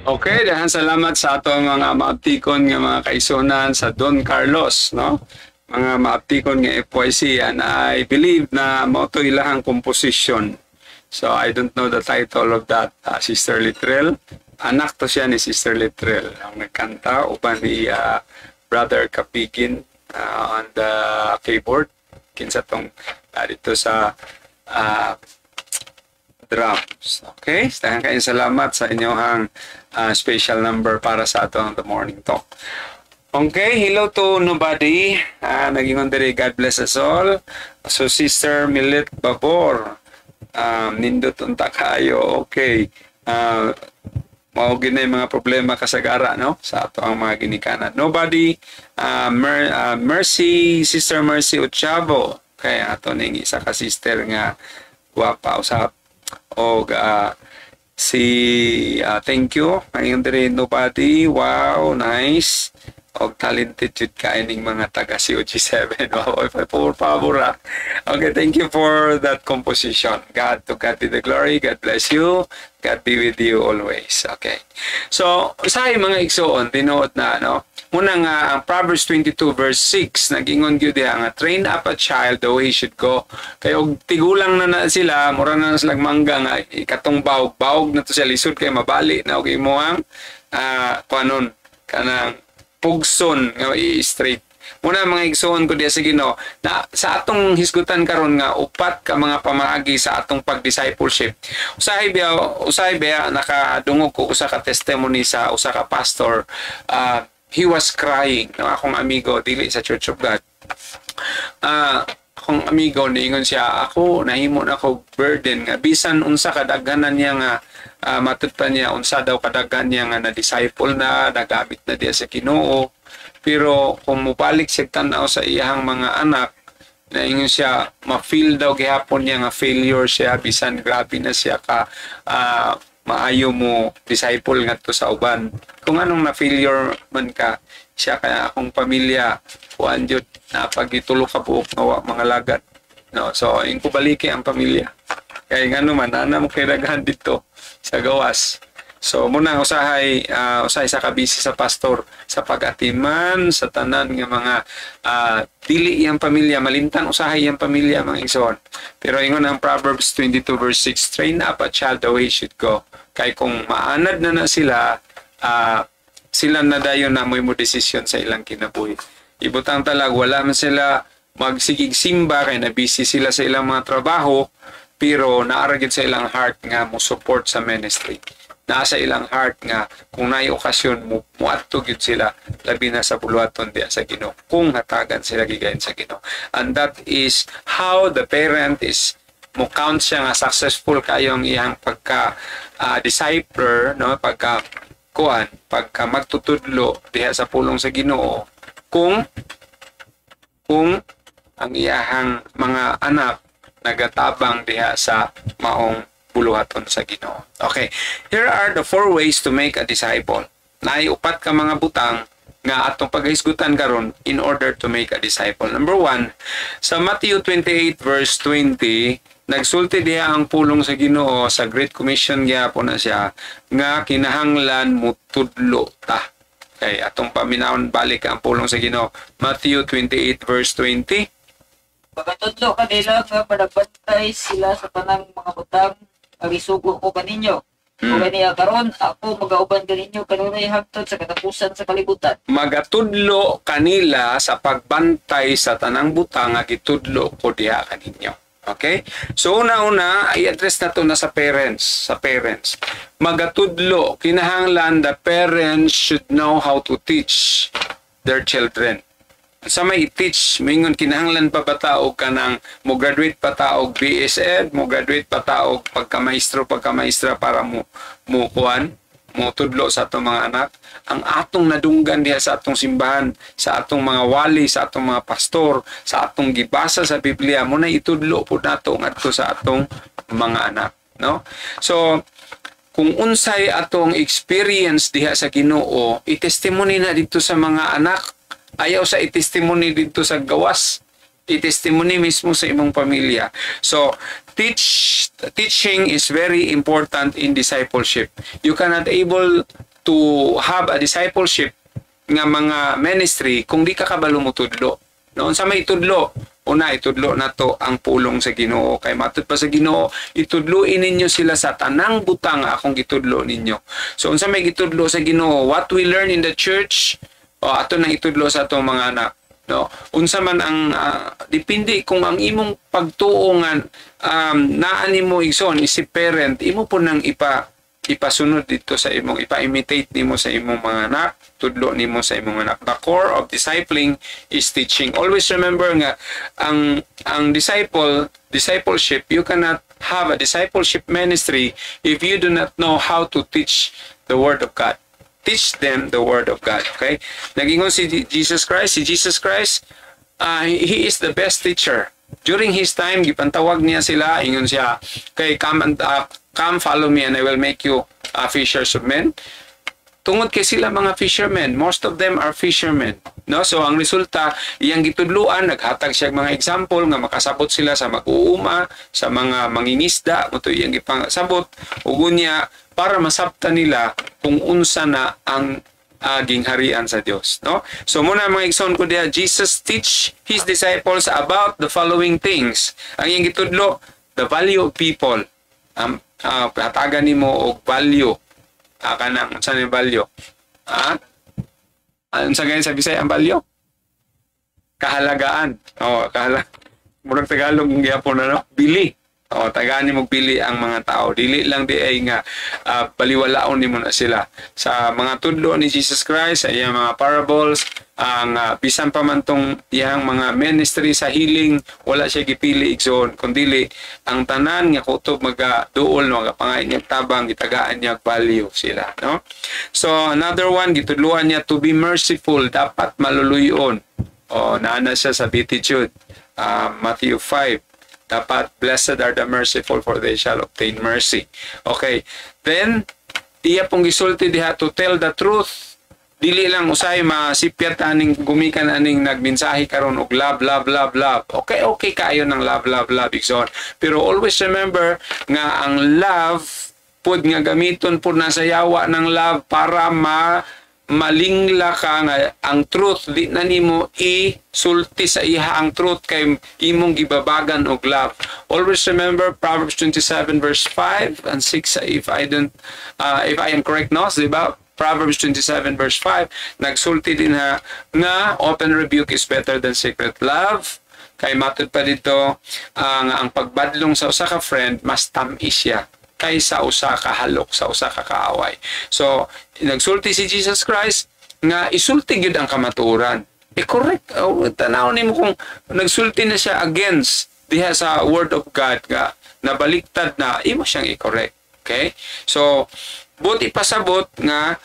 Okay, dahan salamat sa atong mga maaptikon nga mga kaisunan sa Don Carlos, no? Mga maaptikon nga FYC, and I believe na mao to ilahang composition. So I don't know the title of that, Sister Littrell. Anak to siya ni Sister Littrell ang nagkanta uban ni Brother Kapigin on the keyboard. Kinsa tong dito sa drums. Okay? Dahan kayong salamat sa inyong special number para sa atong The Morning Talk. Okay, hello to nobody. Naging diri, God bless us all. So, Sister Milet Babor, nindot unta kayo. Okay. Mao ginay mga problema kasagara, no? Sa ato ang mga ginikanan. Nobody, Mercy, Sister Mercy Uchavo. Okay, ato ning isa ka sister nga guwapa usap. O thank you. Ngayon diri nobody. Wow, nice. Og talented jud kaining mga taga COG7. Wow, por favor. Okay, thank you for that composition. To God be the glory. God bless you. God be with you always. Okay. So, usahay mga igsoon, tinuod na, no? Muna nga, ang Proverbs 22 verse 6, nag-ingon gyud diha nga, train up a child the way he should go. Kaya og tigulang na sila, mura na silang mangga nga, ikatong bawog na to siya lisod, kaya mabali na og imuhang, kanon, kanang, pugson nga i-straight. Muna mga igsoon ko diya sa Ginoo na sa atong hisgutan karon nga upat ka mga pamaagi sa atong pag-discipleship. Usahay biya nakadungog ko usa ka testimony sa usa ka pastor. He was crying. No, akong amigo dili sa Church of God. Akong amigo niingon siya, ako nahimo na ko burden nga bisan unsa kadaghanan niya nga matut pa niya unsa daw kadaghan niya nga na-disciple na nagamit na diya sa Ginoo, pero kung mubalik siya tanaw sa iyang mga anak na ingon siya ma-feel daw gihapon niya nga failure siya bisan grabe na siya ka maayo mo disciple ngadto sa uban. Kung anong na failure man ka siya kaya akong pamilya kuan jud na pagitulo ka buok nga mga lagat, no? So ingko baliki ang pamilya kay ngano man ana mo kay daghan dito sa gawas. So muna usahay sa kabisi sa pastor sa pag-atiman sa tanan nga mga dili iyang pamilya malimtan usahay iyang pamilya mga igsoon. Pero ingon ang Proverbs 22 verse 6, train up a child the way he should go. Kay kung maanad na sila sila na dayon na mo desisyon sa ilang kinabuhi. Ibutang talag wala man sila magsigig simba kay na busy sila sa ilang mga trabaho, pero naaragid sa ilang heart nga mo support sa ministry. Nasa ilang heart nga kung naay okasyon mo muadto gyud sila labi na sa buluhaton diya sa Ginoo kung hatagan sila gigayon sa Ginoo. And that is how the parent is mo count siya nga successful kayo ang iyang pagka discipler, no, pagka magtutudlo diha sa pulong sa Ginoo kung ang iyahang mga anak nagatabang diha sa maong buluhaton sa Ginoo. Okay, here are the 4 ways to make a disciple. Naiupat ka mga butang nga atong paghisgutan karon in order to make a disciple. Number 1, sa Matthew 28 verse 20, nagsulti diha ang pulong sa Ginoo sa Great Commission gyapon na siya nga kinahanglan mo tudlo ta. Okay, atong paminawon balik ang pulong sa Ginoo. Matthew 28 verse 20. Pagkatudlo kanila nga panagbantay sila sa tanang mga butang agisugo ko kaninyo. O kaniya karon ako magauban kaninyo kanunay hangtod sa katapusan sa kalibutan. Magatudlo kanila sa pagbantay sa tanang butang nga gitudlo ko diha kaninyo. Okay? So una-una i-address na to na sa parents, Magatudlo, kinahanglan the parents should know how to teach their children. Sa may i-teach, mingon kinahanglan pa bataog ka ng mo graduate pa taog BS Ed, mo graduate pa taog pagkamaestro para mo tudlo sa atong mga anak. Ang atong nadunggan diha sa atong simbahan, sa atong mga wali, sa atong mga pastor, sa atong gibasa sa Biblia, mo na itudlo po nato ngadto sa atong mga anak, no? So kung unsay atong experience diha sa Ginoo, i-testimony na dito sa mga anak. Ayaw sa i-testimony dito sa gawas. I-testimony mismo sa imong pamilya. So, teaching is very important in discipleship. You cannot able to have a discipleship nga mga ministry kung di ka kabalo mo tudlo. Noon sa may tudlo, una itudlo na to ang pulong sa Ginoo. Kay matud pa sa Ginoo, itudluin ninyo sila sa tanang butang akong gitudlo ninyo. So unsa may gitudlo sa Ginoo, what we learn in the church, ato nang itudlo sa atong mga anak. No, unsa man ang depende kung ang imong pagtuongan naa nimo igsoon si parent, imo po nang ipasunod dito sa imong ipa-imitate nimo sa imong mga anak, tudlo nimo sa imong anak. The core of discipling is teaching. Always remember nga ang discipleship, you cannot have a discipleship ministry if you do not know how to teach the word of God. Teach them the word of God. Okay? Nagingon si Jesus Christ. He is the best teacher. During his time, gipantawag niya sila, ingon siya, okay, come follow me and I will make you fishers of men. Tungod kay sila mga fishermen, most of them are fishermen. No? So ang resulta, iyang gitudluan, naghatag siya mga example nga makasabot sila sa mag-uuma, sa mga mangingisda, ito iyang ipasabot, ugo niya, para masabta nila kung unsa na ang gingharian sa Dios, no? So muna mga igsoon ko diha, Jesus teach his disciples about the following things. Ang iyang gitudlo, the value of people. Hatagan nimo og value. Kanang unsa ni value? Unsa gani sa Bisaya ang value? Kahalagaan. Murag Tagalog ng gyapon na, no? Bili. Tagaan ni magpili ang mga tao. Dili lang di ay nga baliwalaon nimo na sila. Sa mga tudlo ni Jesus Christ, sa iyang mga parables, ang bisan pa man tong iyang mga ministry sa healing, wala siya gipili igsoon, kundi ang tanan nga kutob magaduol, magapangain niya tabang, gitagaan niya value sila. No? So another one, gitudluan niya to be merciful, dapat maluluyon. Naana siya sa Beatitude, Matthew 5. Dapat, blessed are the merciful for they shall obtain mercy. Okay. Then, iya pong gisulti diha to tell the truth. Dili lang usay masipyat aning gumikan aning nagmensahe karon og love, love, love, love. Okay kayo ng love, love, love, igsoon. Pero always remember nga ang love pud nga gamiton pud na sa yawa ng love para malingla ka nga ang truth di na nimo isulti sa iha ang truth kay imong gibabagan og love. Always remember Proverbs 27 verse 5 and 6 if I am correct, no, diba? Proverbs 27 verse 5 nagsulti din ha nga open rebuke is better than secret love. Kay matud pa dito ang pagbadlong sa usa ka friend mas tamis siya kaysa usa ka halok, sa usa ka kaaway. So, nagsulti si Jesus Christ nga isulti gyud ang kamatuoran. Correct. Tanaw nimo kung nagsulti na siya against diha sa word of God nga nabaliktad na, imo siyang i-correct. Okay? So, buti pasabot nga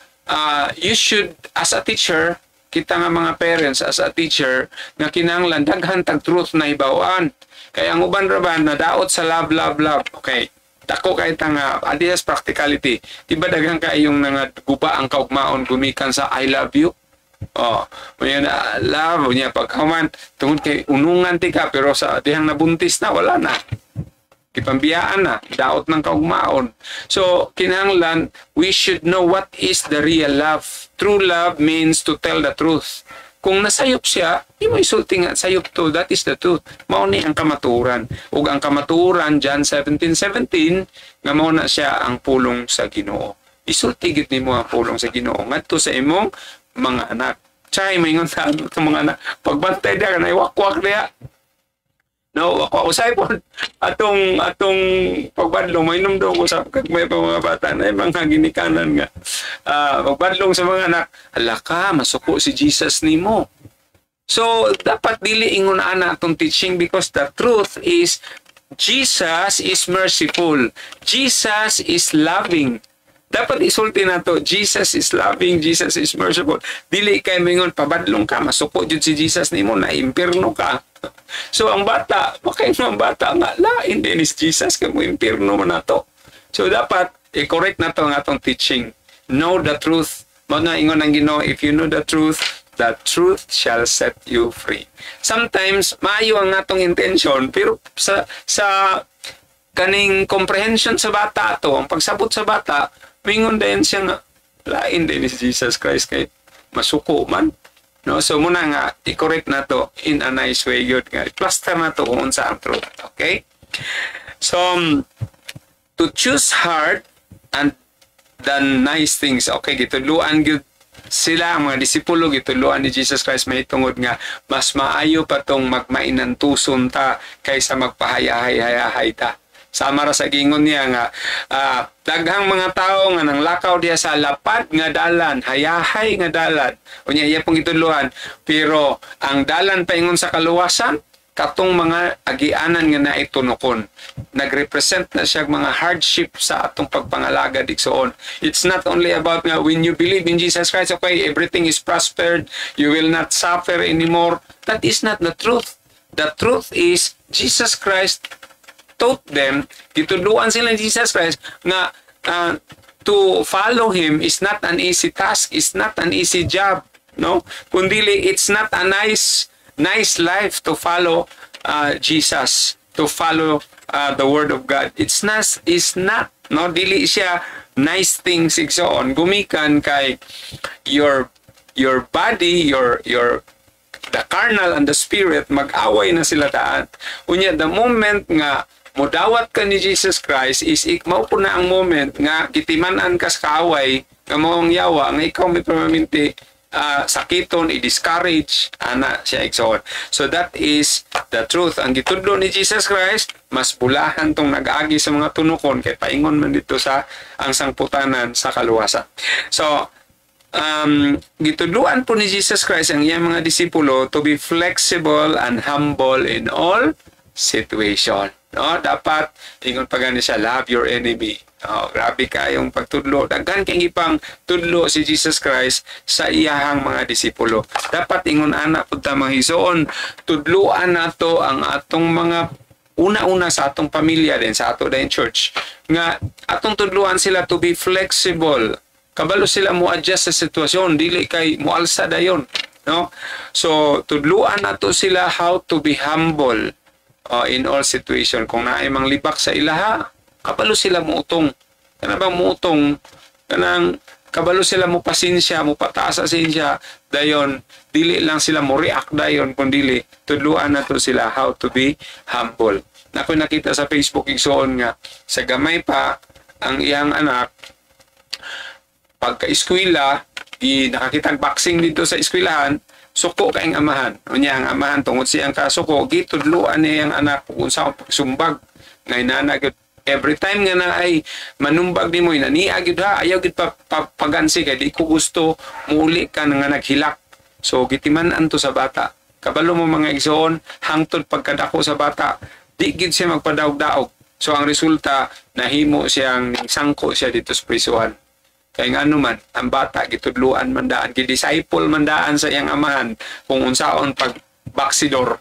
you should, as a teacher, kita nga mga parents, as a teacher, nga kinahanglan daghan tag truth na ibawaan. Kaya ang uban raban na daot sa love, love, love. Okay. Dako kay tanga adiyas practicality. Diba daghang kayong guba ang kaugmaon gumikan sa I love you. May love niya pagkaman tungod kay unungan ti ka pero sa dihang nabuntis na wala na. Kipambiyaan na, daot ng kaugmaon. So, kinahanglan, we should know what is the real love. True love means to tell the truth. Kung nasayop siya, di mo isulti nga, sayop to, that is the truth. Mao ni ang kamaturan. Ug ang kamaturan, John 17:17, nga mao na siya ang pulong sa Ginoo. Isulti gid nimo ang pulong sa Ginoo ngadto sa imong mga anak. Chay maingon sa mga anak, pagbantay dia kanay wakwak dia. No, ako usay po atong pagbadlong mainom daw ko sa may mga bata na mga ginikanan nga. Pagbadlong sa mga anak, hala ka, masuko si Jesus nimo. So, dapat dili ingon ana atong teaching because the truth is Jesus is merciful. Jesus is loving. Dapat isulti na to, Jesus is loving, Jesus is merciful. Dili kay mingon pabadlong ka, masuko jud si Jesus nimo na impierno ka. So ang bata, ang bata nga, lain din is Jesus, kaya mo impirno mo na to. So dapat, i-correct na to ang atong teaching. Know the truth. Mga ingon ang Ginoo, if you know the truth shall set you free. Sometimes, maayo ang atong intention, pero sa kaning comprehension sa bata to, ang pagsabot sa bata, mingon din siya nga, lain din ni Jesus Christ kay masuko man. No, so muna nga i-correct na to in a nice way yun nga. Plaster na to kung unsa ang truth. Okay? So to choose hard and the nice things. Okay, gituluan gyud sila ang mga disipulo, gituluan ni Jesus Christ may tungod nga mas maayo pa tong magmainan tuson ta kaysa magpahayahay-hayahay ta. Sama ra sa gingon niya nga daghang mga tao nga nang lakaw diya sa lapad nga dalan, hayahay nga dalan. Unya iya pong ituluan, pero ang dalan paingon sa kaluwasan katong mga agianan nga naitunokon. Nagrepresent na siya mga hardship sa atong pagpangalaga digsoon. It's not only about nga when you believe in Jesus Christ, okay, everything is prospered, you will not suffer anymore. That is not the truth. The truth is Jesus Christ taught them, gituluan sila ni Jesus Christ nga to follow Him is not an easy task, is not an easy job, no? Kundili, it's not a nice life to follow Jesus, to follow the Word of God. It's not, no? Dili siya nice things igsoon. Gumikan kay your body, the carnal and the spirit, mag-away na sila taan. Unya, the moment nga mudawat ka ni Jesus Christ is mao po na ang moment nga gitiman-an ka sa kaaway nga maong yawa nga ikaw may permanente sakiton, i-discourage ana siya igsoon. So that is the truth. Ang gitudlo ni Jesus Christ mas bulahan tong nag-agi sa mga tunukon kay paingon man dito sa ang sangputanan sa kaluwasan. So gitudluan po ni Jesus Christ ang iyang mga disipulo to be flexible and humble in all situation. No, dapat ingon pa gani siya, love your enemy. Oh, grabe kayong pagtudlo. Daghan kay ipang tudlo si Jesus Christ sa iyahang mga disipulo. Dapat ingon ana pud ta mga hisoon, tudloan nato ang atong mga una-una sa atong pamilya din, sa ato din church, nga atong tudluan sila to be flexible. Kabalo sila mo adjust sa sitwasyon, dili kay moalsa dayon, no? So tudluan nato sila how to be humble in all situation. Kung naay mang libak sa ilaha, kabalo sila muutong. Kana bang muutong? Kanang kabalo sila mo pasensya, mo pataas sa sinsya, dayon dili lang sila mo react dayon kundi tudluan nato sila how to be humble. Nako nakita sa Facebook igsoon nga sa gamay pa ang iyang anak pagka-eskwela, nakakitang boxing dito sa eskwelahan, suko kaing amahan. Unya ang amahan tungod siyang kasuko, gitudluan niya ang anak kung saan pagsumbag. Ngay nanag, every time nga na ay manumbag ni mo, naniag yun ha, ayaw git pagansi kay di ko gusto muli ka nga naghilak. So gitiman to sa bata. Kabalo mo mga igsoon, hangtod pagkadako sa bata, di gid siya magpadaog-daog. So ang resulta, nahimo siyang sangko siya dito sa prisuhan. Kaya nga naman, ang bata, gitudluan mandaan, gidisciple mandaan sa iyang amahan kung unsaon pag-baksidor,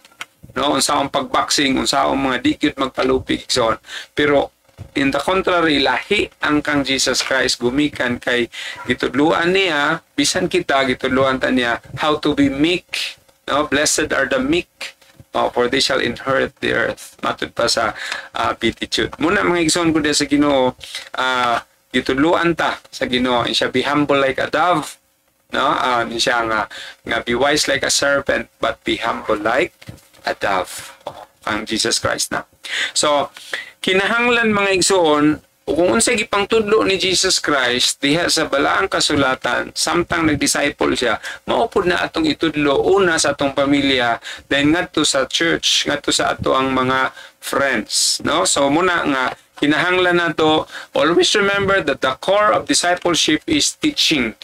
no? Unsaon pag-boxing, unsaon mga dikit magpalupig, so on. Pero, in the contrary, lahi ang kang Jesus Christ gumikan kay gitudluan niya, bisan kita, gitudluan ta niya, how to be meek, no? Blessed are the meek, for they shall inherit the earth. Matud pa sa Beatitude. Muna mga igsoon ko din sa Ginoo, gitudluan ta sa Ginoo, siya be humble like a dove, no? Siya nga be wise like a serpent but be humble like a dove. Ang Jesus Christ na. So kinahanglan mga igsoon kung unsay gipang tudlo ni Jesus Christ diha sa balaang kasulatan samtang nagdisciple siya, maupod na atong itudlo una sa atong pamilya, then ngadto sa church, ngadto sa ato ang mga friends, no? So muna nga kinahanglan nato, always remember that the core of discipleship is teaching.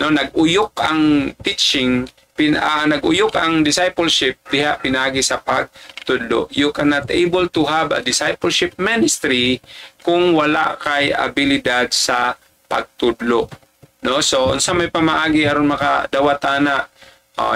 No, nag-uyok ang teaching, nag-uyok ang discipleship diha pinagi sa pagtudlo. You cannot able to have a discipleship ministry kung wala kay abilidad sa pagtudlo. No, so unsa may pamaagi aron makadawatana,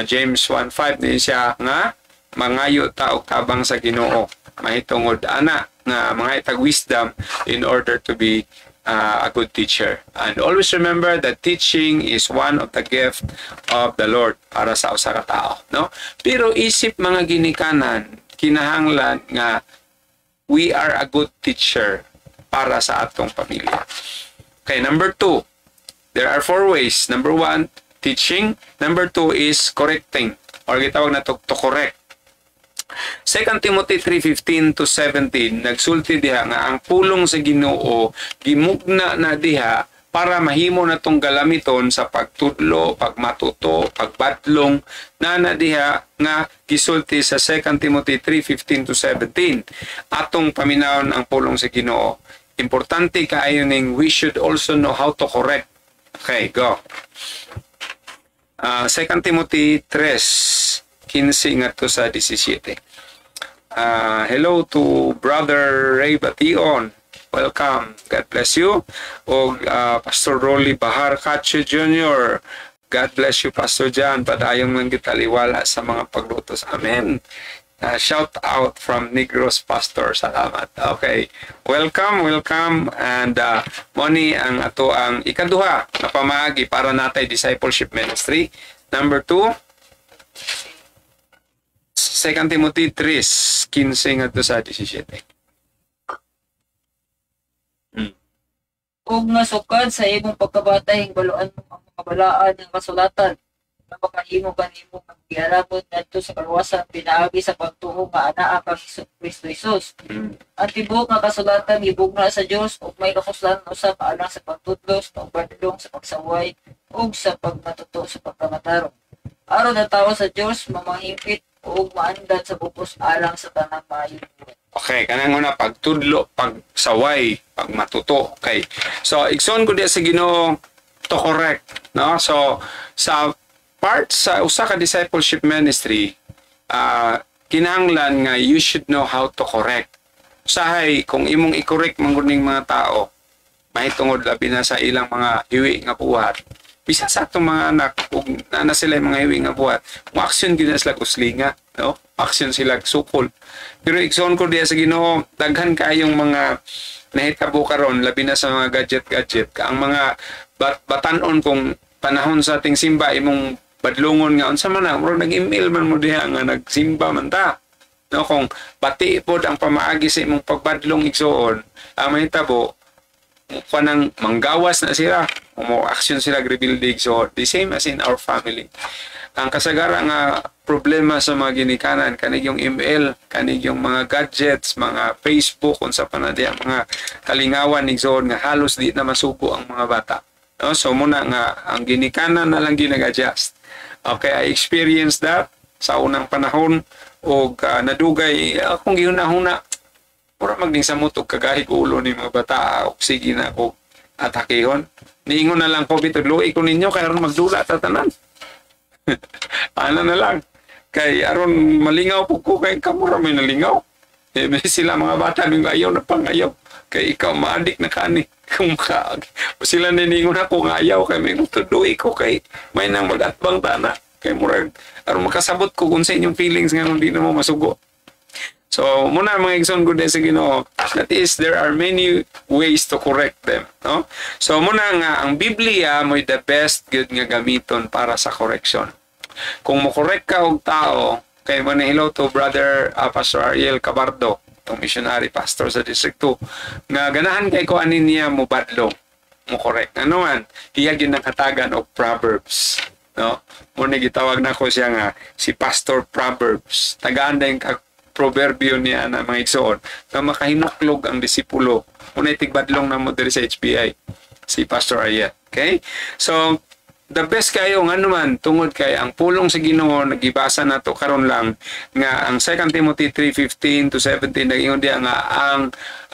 James 1:5 ni siya nga mangayo ta og tabang sa Ginoo, mahitungod ana nga mga itag wisdom in order to be a good teacher. And always remember that teaching is one of the gift of the Lord para sa usa ka tao, no? Pero isip mga ginikanan, kinahanglan nga we are a good teacher para sa atong pamilya. Okay, number 2, There are 4 ways. Number 1, teaching. Number 2 is correcting, or gitawag na to correct. 2 Timothy 3:15 to 17 nagsulti diha nga ang pulong sa Ginoo gimugna na diha para mahimo na tong galamiton sa pagtudlo, pagmatuto, pagbadlong na diha nga gisulti sa 2 Timothy 3:15 to 17. Atong paminawon ang pulong sa Ginoo. Importante kaayo ning we should also know how to correct. Okay, go. 2 Timothy 3:15 ngadto sa 17. Hello to Brother Ray Bation. Welcome. God bless you. O Pastor Rolly Bahar Cacho Jr. God bless you, Pastor John. Padayong lang kitaliwala sa mga paglutos. Amen. Shout out from Negros Pastor. Salamat. Okay. Welcome, welcome. And moni ang ato ang ikaduha na pamaagi para natay discipleship ministry. Number 2, 2 Timothy 3:15 ngadto sa 17. Kung nasukad sa imong pagkabata hingbaluan mo ang mga balaan ng kasulatan na makahimo kanimo magdiarabot ngadto sa kaluwasan pinaagi sa pagtuo nga anaa kang Kristo Jesus. Ang tibuok nga kasulatan gibugna sa Dios ug may kapuslanan usab alang sa pagtudlos, pagbadlong sa pagsaway ug sa pagmatuto sa pagkamatarong. Aron ang tawo sa Dios mamahingpit ug maandan sa bukos alang sa tanang maayong buhay. Okay, kanang una pagtudlo, pagsaway, pagmatuto. Okay. So, igsoon ko diya sa Ginoo to correct, no? So, sa part sa usa ka discipleship ministry, kinahanglan nga you should know how to correct. Usahay kung imong i-correct man gud ning mga tao, mahitungod labi na sa ilang mga hiwi nga buhat. Bisa sa atong mga anak, kung na sila mga hiwi nga buhat, mo-action gid na sila kuslinga, no? Action sila sukol. Pero igsoon ko diya sa Ginoo, daghan kayong mga nahitabo karon labi na sa mga gadget. Ang mga batanon kung panahon sa ating simba imong badlungon nga unsa man na murag nag-email man mo diha nga nagsimba man ta. No, kung bati pod ang pamaagi sa imong pagbadlong igsoon, ang mahitabo kanang manggawas na sila, mo action sila rebuilding. So the same as in our family. Ang kasagara nga problema sa mga ginikanan kanig yung email, kanig yung mga gadgets, mga Facebook unsa pa na diya mga kalingawan igsoon nga halos di na masuko ang mga bata. No, so muna nga ang ginikanan na lang ginag-adjust. Okay, I experienced that sa unang panahon o nadugay akong gihuna-huna pura magding sa mutog kagahig ulo ni mga bata o sige na ako atakehon. Niingon na lang ko bitudloy ko ninyo kay aron magdula ta tanan. Ano na lang. Kay aron malingaw po ko kay kamura may nalingaw. Eh may sila mga bata ng ayaw na pangayaw. Kay ikaw maadik na kani. Kung sila niningon ako nga ayaw kay may tuduy ko kay may nang magatbang tana. Kay murag aron makasabot ko kung sa inyong feelings nga hindi na mo masugo. So, muna mga igsoon ko din sa Ginoo, that is, there are many ways to correct them. No? So, muna nga, ang Biblia mo'y the best good nga gamiton para sa correction. Kung mo-correct ka og tao, kay mo na hello to Brother Pastor Ariel Cabardo, itong missionary pastor sa District 2, nga ganahan kay ko anin niya mo badlong, mo correct. Ano man, hiyag yun ang katagan of Proverbs. No? Muna gitawag na ko siya nga, si Pastor Proverbs. Tagaan na yung proverbio niya na mga igsoon na makahinuklog ang disipulo. Muna itigbadlong na mo diri sa HBI, si Pastor Ariel. Okay? So, the best kayo nga naman tungod kay ang pulong sa Ginoo nagibasa nato karon lang nga ang 2 Timothy 3:15 to 17 nagingon diya nga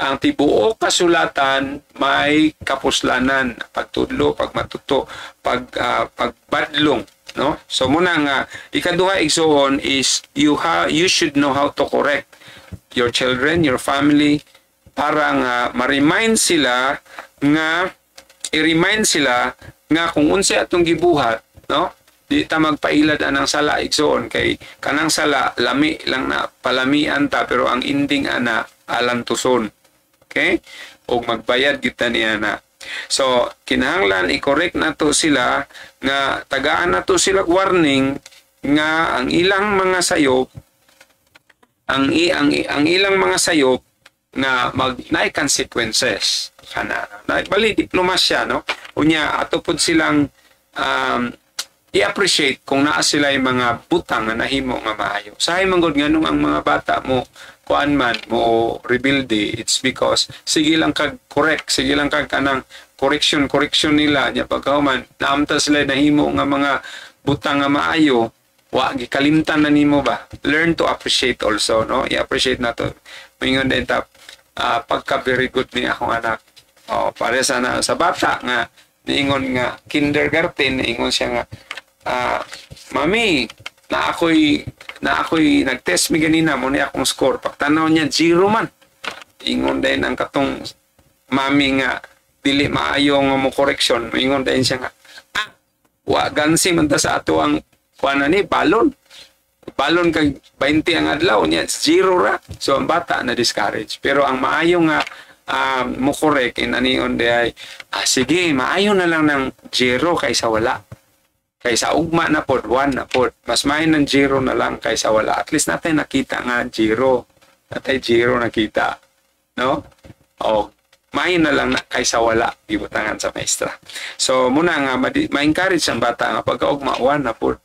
ang tibuok kasulatan may kapuslanan, pagtudlo, pagmatuto, pagbadlong, no? So muna nga ikaduha igsoon is you should know how to correct your children, your family para nga ma-remind sila nga i-remind sila nga kung unsa atong gibuhat, no? Di ta magpailad anang sala igsoon kay kanang sala lami lang na palamian ta pero ang ending ana alantuson. Okay? O magbayad kita niya na. So kinahanglan i-correct nato sila nga tagaan nato sila warning nga ang ilang mga sayop ang ilang mga sayop nga naay consequences kana bali diplomasya no unya ato pud silang i-appreciate kung naa sila yung mga butang na nahimo nga maayo. Sahay manggod nga nung ang mga bata mo kuan man mo rebuild it's because sige lang kag correct, sige lang kag kanang correction nila nya pagkahuman naamta sila nahimo nga mga butang nga maayo wa gikalimtan na nimo ba. Learn to appreciate also no. I-appreciate nato. Mingon din tap pagka very good ni akong anak. Pare sana sa bata nga niingon nga kindergarten niingon siya nga mami, na ako'y nag-test mi ganina mo ni akong score. Pagtanaw niya 0 man. Ingon din ang katong mami nga dili maayo nga mo correction. Ingon din siya nga wa gansi man ta sa ato ang kuana ni balon. Balon kag 20 ang adlaw niya 0 ra. So ang bata na discourage. Pero ang maayo nga mo correct inanion di ay sige, maayo na lang ng 0 kaysa wala. Kaysa ugma na pod, 1 na pod. Mas mahin ng 0 na lang kaysa wala. At least natin nakita nga 0. Natin 0 nakita. No? O, mahin na lang na kaysa wala. Ibutangan sa maestra. So, muna nga, ma-encourage ang bata nga pagka-ugma, 1 na pod.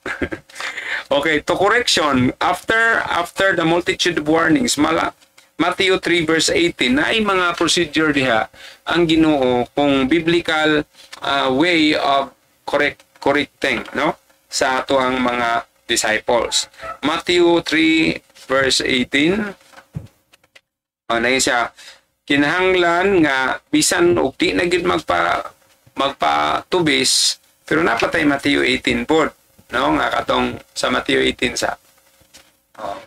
Okay, to correction. After the multitude of warnings, Matthew 3 verse 18, na ay mga procedure diha ang Ginoo kung biblical way of correcting no sa ato ang mga disciples. Matthew 3 verse 18 na siya kinahanglan nga bisan og di na gid magpatubis pero napatay Matthew 18 pod no nga katong sa Matthew 18 sa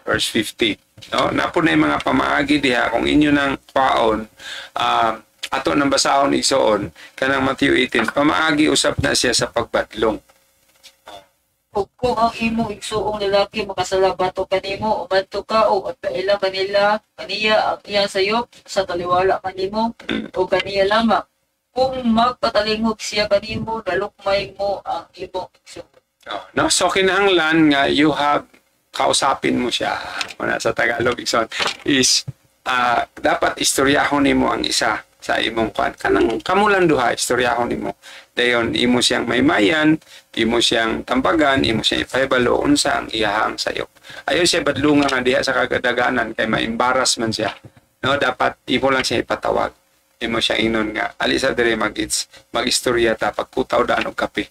verse 50 no napo na mga pamaagi diha kung inyo nang paon ato nang basahon igsoon kanang Matthew 18 pamaagi usab na siya sa pagbadlong. Ug kung ang imong igsuong lalaki makasalabato kanimo umadto ka o paila kaniya ang iyang sayop sa taliwala kanimo o kaniya lamang kung magpatalingog siya kanimo dalukmay mo ang imong igsuon. No so kinahanglan nga you have kausapin mo siya muna sa Tagalog igsoon is dapat istoryahon nimo ang isa sa imong kwan kanang kamulang duha istoryahon nimo dayon imo siyang maymayan imo siyang tambagan imo siyang ipahibalo unsa ang iyahang sayop ayon siya badlungan nga diha sa kagadaganan kay ma-embarrass man siya no dapat imo lang siya ipatawag imo siya inon nga ali sa dire mag-istorya ta pagkutaw daan og kape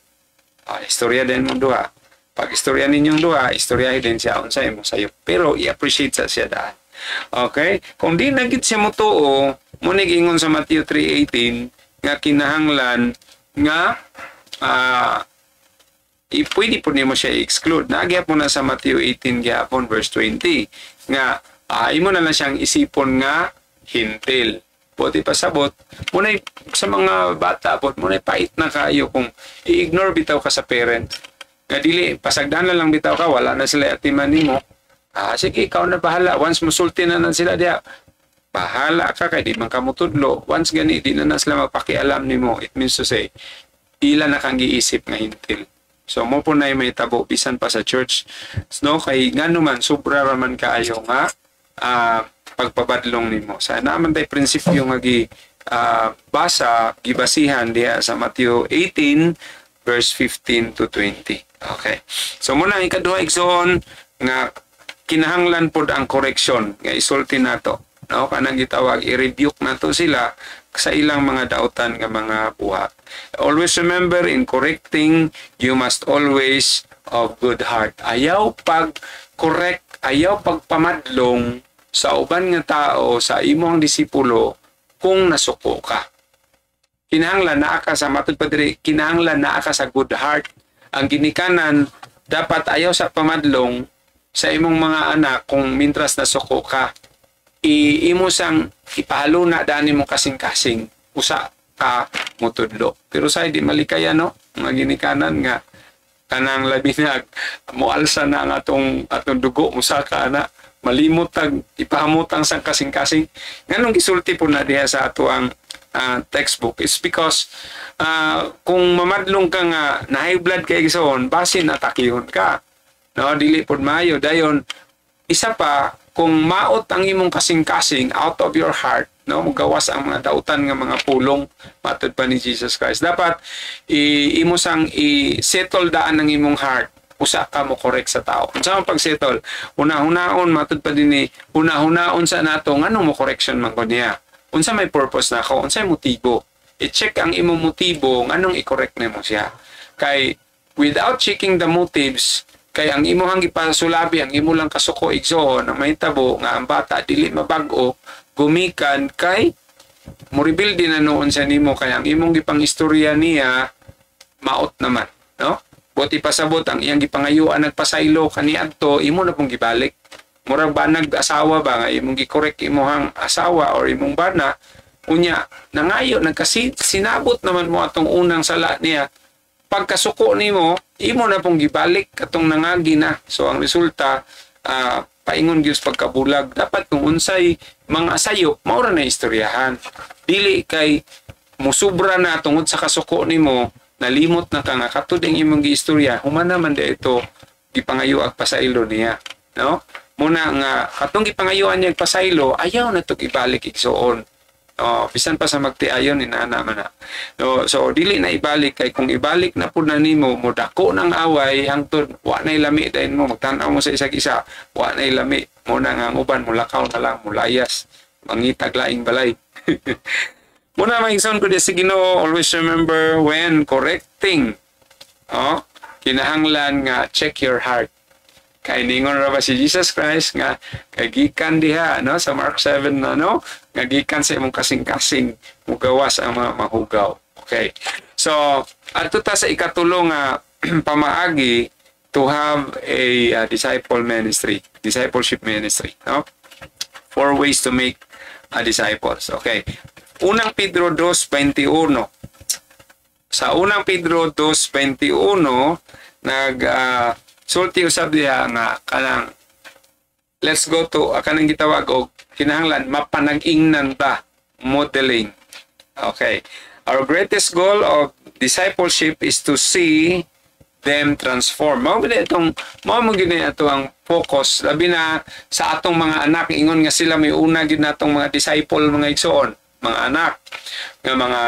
istorya din mo duha pag istorya ninyong duha istoryahin din siya unsa imo sayop pero i-appreciate sa siya daan. Okay? Kung di nagit siya motuo, muna gingon sa Matthew 3:18 nga kinahanglan nga pwede po nimo siya i-exclude. Nagyap mo na sa Matthew 18 gyapon verse 20 nga imo na lang siyang isipon nga hintil. Pwede pasabot, muna sa mga bata po, muna pait na kayo kung i-ignore bitaw ka sa parent. Nga dili, pasagdan na lang bitaw ka, wala na sila atiman nimo. Sige, ikaw na bahala. Once musulti na sila diya, bahala ka kay di man ka mutudlo. Once gani, di na sila magpakialam nimo. It means to say, ila na kang giisip nga hintil. So, mo po na may tabo, bisan pa sa church. No, kay nga naman, sobra raman kaayo nga pagpabadlong nimo. Sa naman tayo prinsipyo nga gibasihan diya sa Matthew 18, verse 15 to 20. Okay. So, muna ikaduha igsoon nga kinahanglan pod ang correction nga isulti nato no kanang gitawag i-rebuke nato sila sa ilang mga dautan nga mga buhat. Always remember in correcting you must always of good heart. Ayaw pag correct, ayaw pagpamadlong sa uban nga tao sa imong disipulo kung nasuko ka. Kinahanglan naa ka sa matud padre, kinahanglan naa ka sa good heart. Ang ginikanan dapat ayaw sa pamadlong sa imong mga anak kung mintras nasuko ka imo sang ipahalo na dani mo kasing-kasing usa ka mutudlo pero sa di malikaya no nga ginikanan nga kanang labi na moalsa na ang atong dugo usa ka ana malimot tag ipahamutang sang kasing-kasing nganong gisulti po na diha sa ato ang textbook is because kung mamadlong ka nga na high blood kay gisoon basin atakihon ka. No, dili pod maayo dayon isa pa kung maot ang imong kasing-kasing out of your heart, no, mugawas ang mga dautan nga mga pulong matud pa ni Jesus Christ. Dapat imo sang i-settle daan ng imong heart, usa ka mo correct sa tao. Unsa man pag-settle? Una-hunaon matud pa dinhi, una-hunaon sa nato nganong mo correction man ko niya. Unsa may purpose nako? Unsay motibo? I-check ang imong motibo nganong i-correct nimo siya. Kay without checking the motives, kay ang imuhang gipasulabi, ang imo lang kasuko igsoon ang mahitabo nga ang bata dili mabag-o gumikan kay mo rebuild din na noon sa nimo, kay ang imong gipang istorya niya maot naman, no? Buti pasabot ang iyang gipangayuan nagpasaylo kaniadto, imo na pong gibalik. Murag ba nag-asawa ba nga imong gi-correct imong asawa or imong bana, unya nangayo sinabot naman mo atong unang sala niya, pagkasuko nimo imo na pong gibalik katong nangagi na. So ang resulta paingon gyud pagkabulag. Dapat kung unsay mga sayo mao ra na istoryahan, dili kay musubra na tungod sa kasuko nimo nalimot na ka nga katud ang imong giistorya humana man da ito gipangayo ag pasaylo niya, no? Muna nga katong gipangayuan niya ag pasaylo ayaw na to ibalik igsoon. Bisan pa sa magtiayon inana man na. No, so dili na ibalik, kay kung ibalik na pud na nimo modako ng away hangtod wa nay lami dayon mo magtan-aw mo sa isag-isa, wa nay lami mo na nga ang uban mulakaw na lang mulayas mangitag laing balay. Muna maigsoon ko di sa Ginoo, always remember when correcting, kinahanglan nga check your heart. Kay ningon ra ba si Jesus Christ nga kagikan diha, no, sa Mark 7 na, no, nga gikan sa imong kasing-kasing mugawas ang mga mahugaw. Okay, so adto ta sa ikatulo nga pamaagi to have a discipleship ministry, no? 4 ways to make disciples. Okay, unang Pedro 2:21. Sa unang Pedro 2:21 sulti usab diha nga kanang let's go to kanang gitawag og kinahanglan mapanag-ingnan ta, modeling. Okay, our greatest goal of discipleship is to see them transform. Mao gid gini ato ang focus labi na sa atong mga anak, ingon nga sila may una gid natong mga disciple, mga igsoon, mga anak nga mga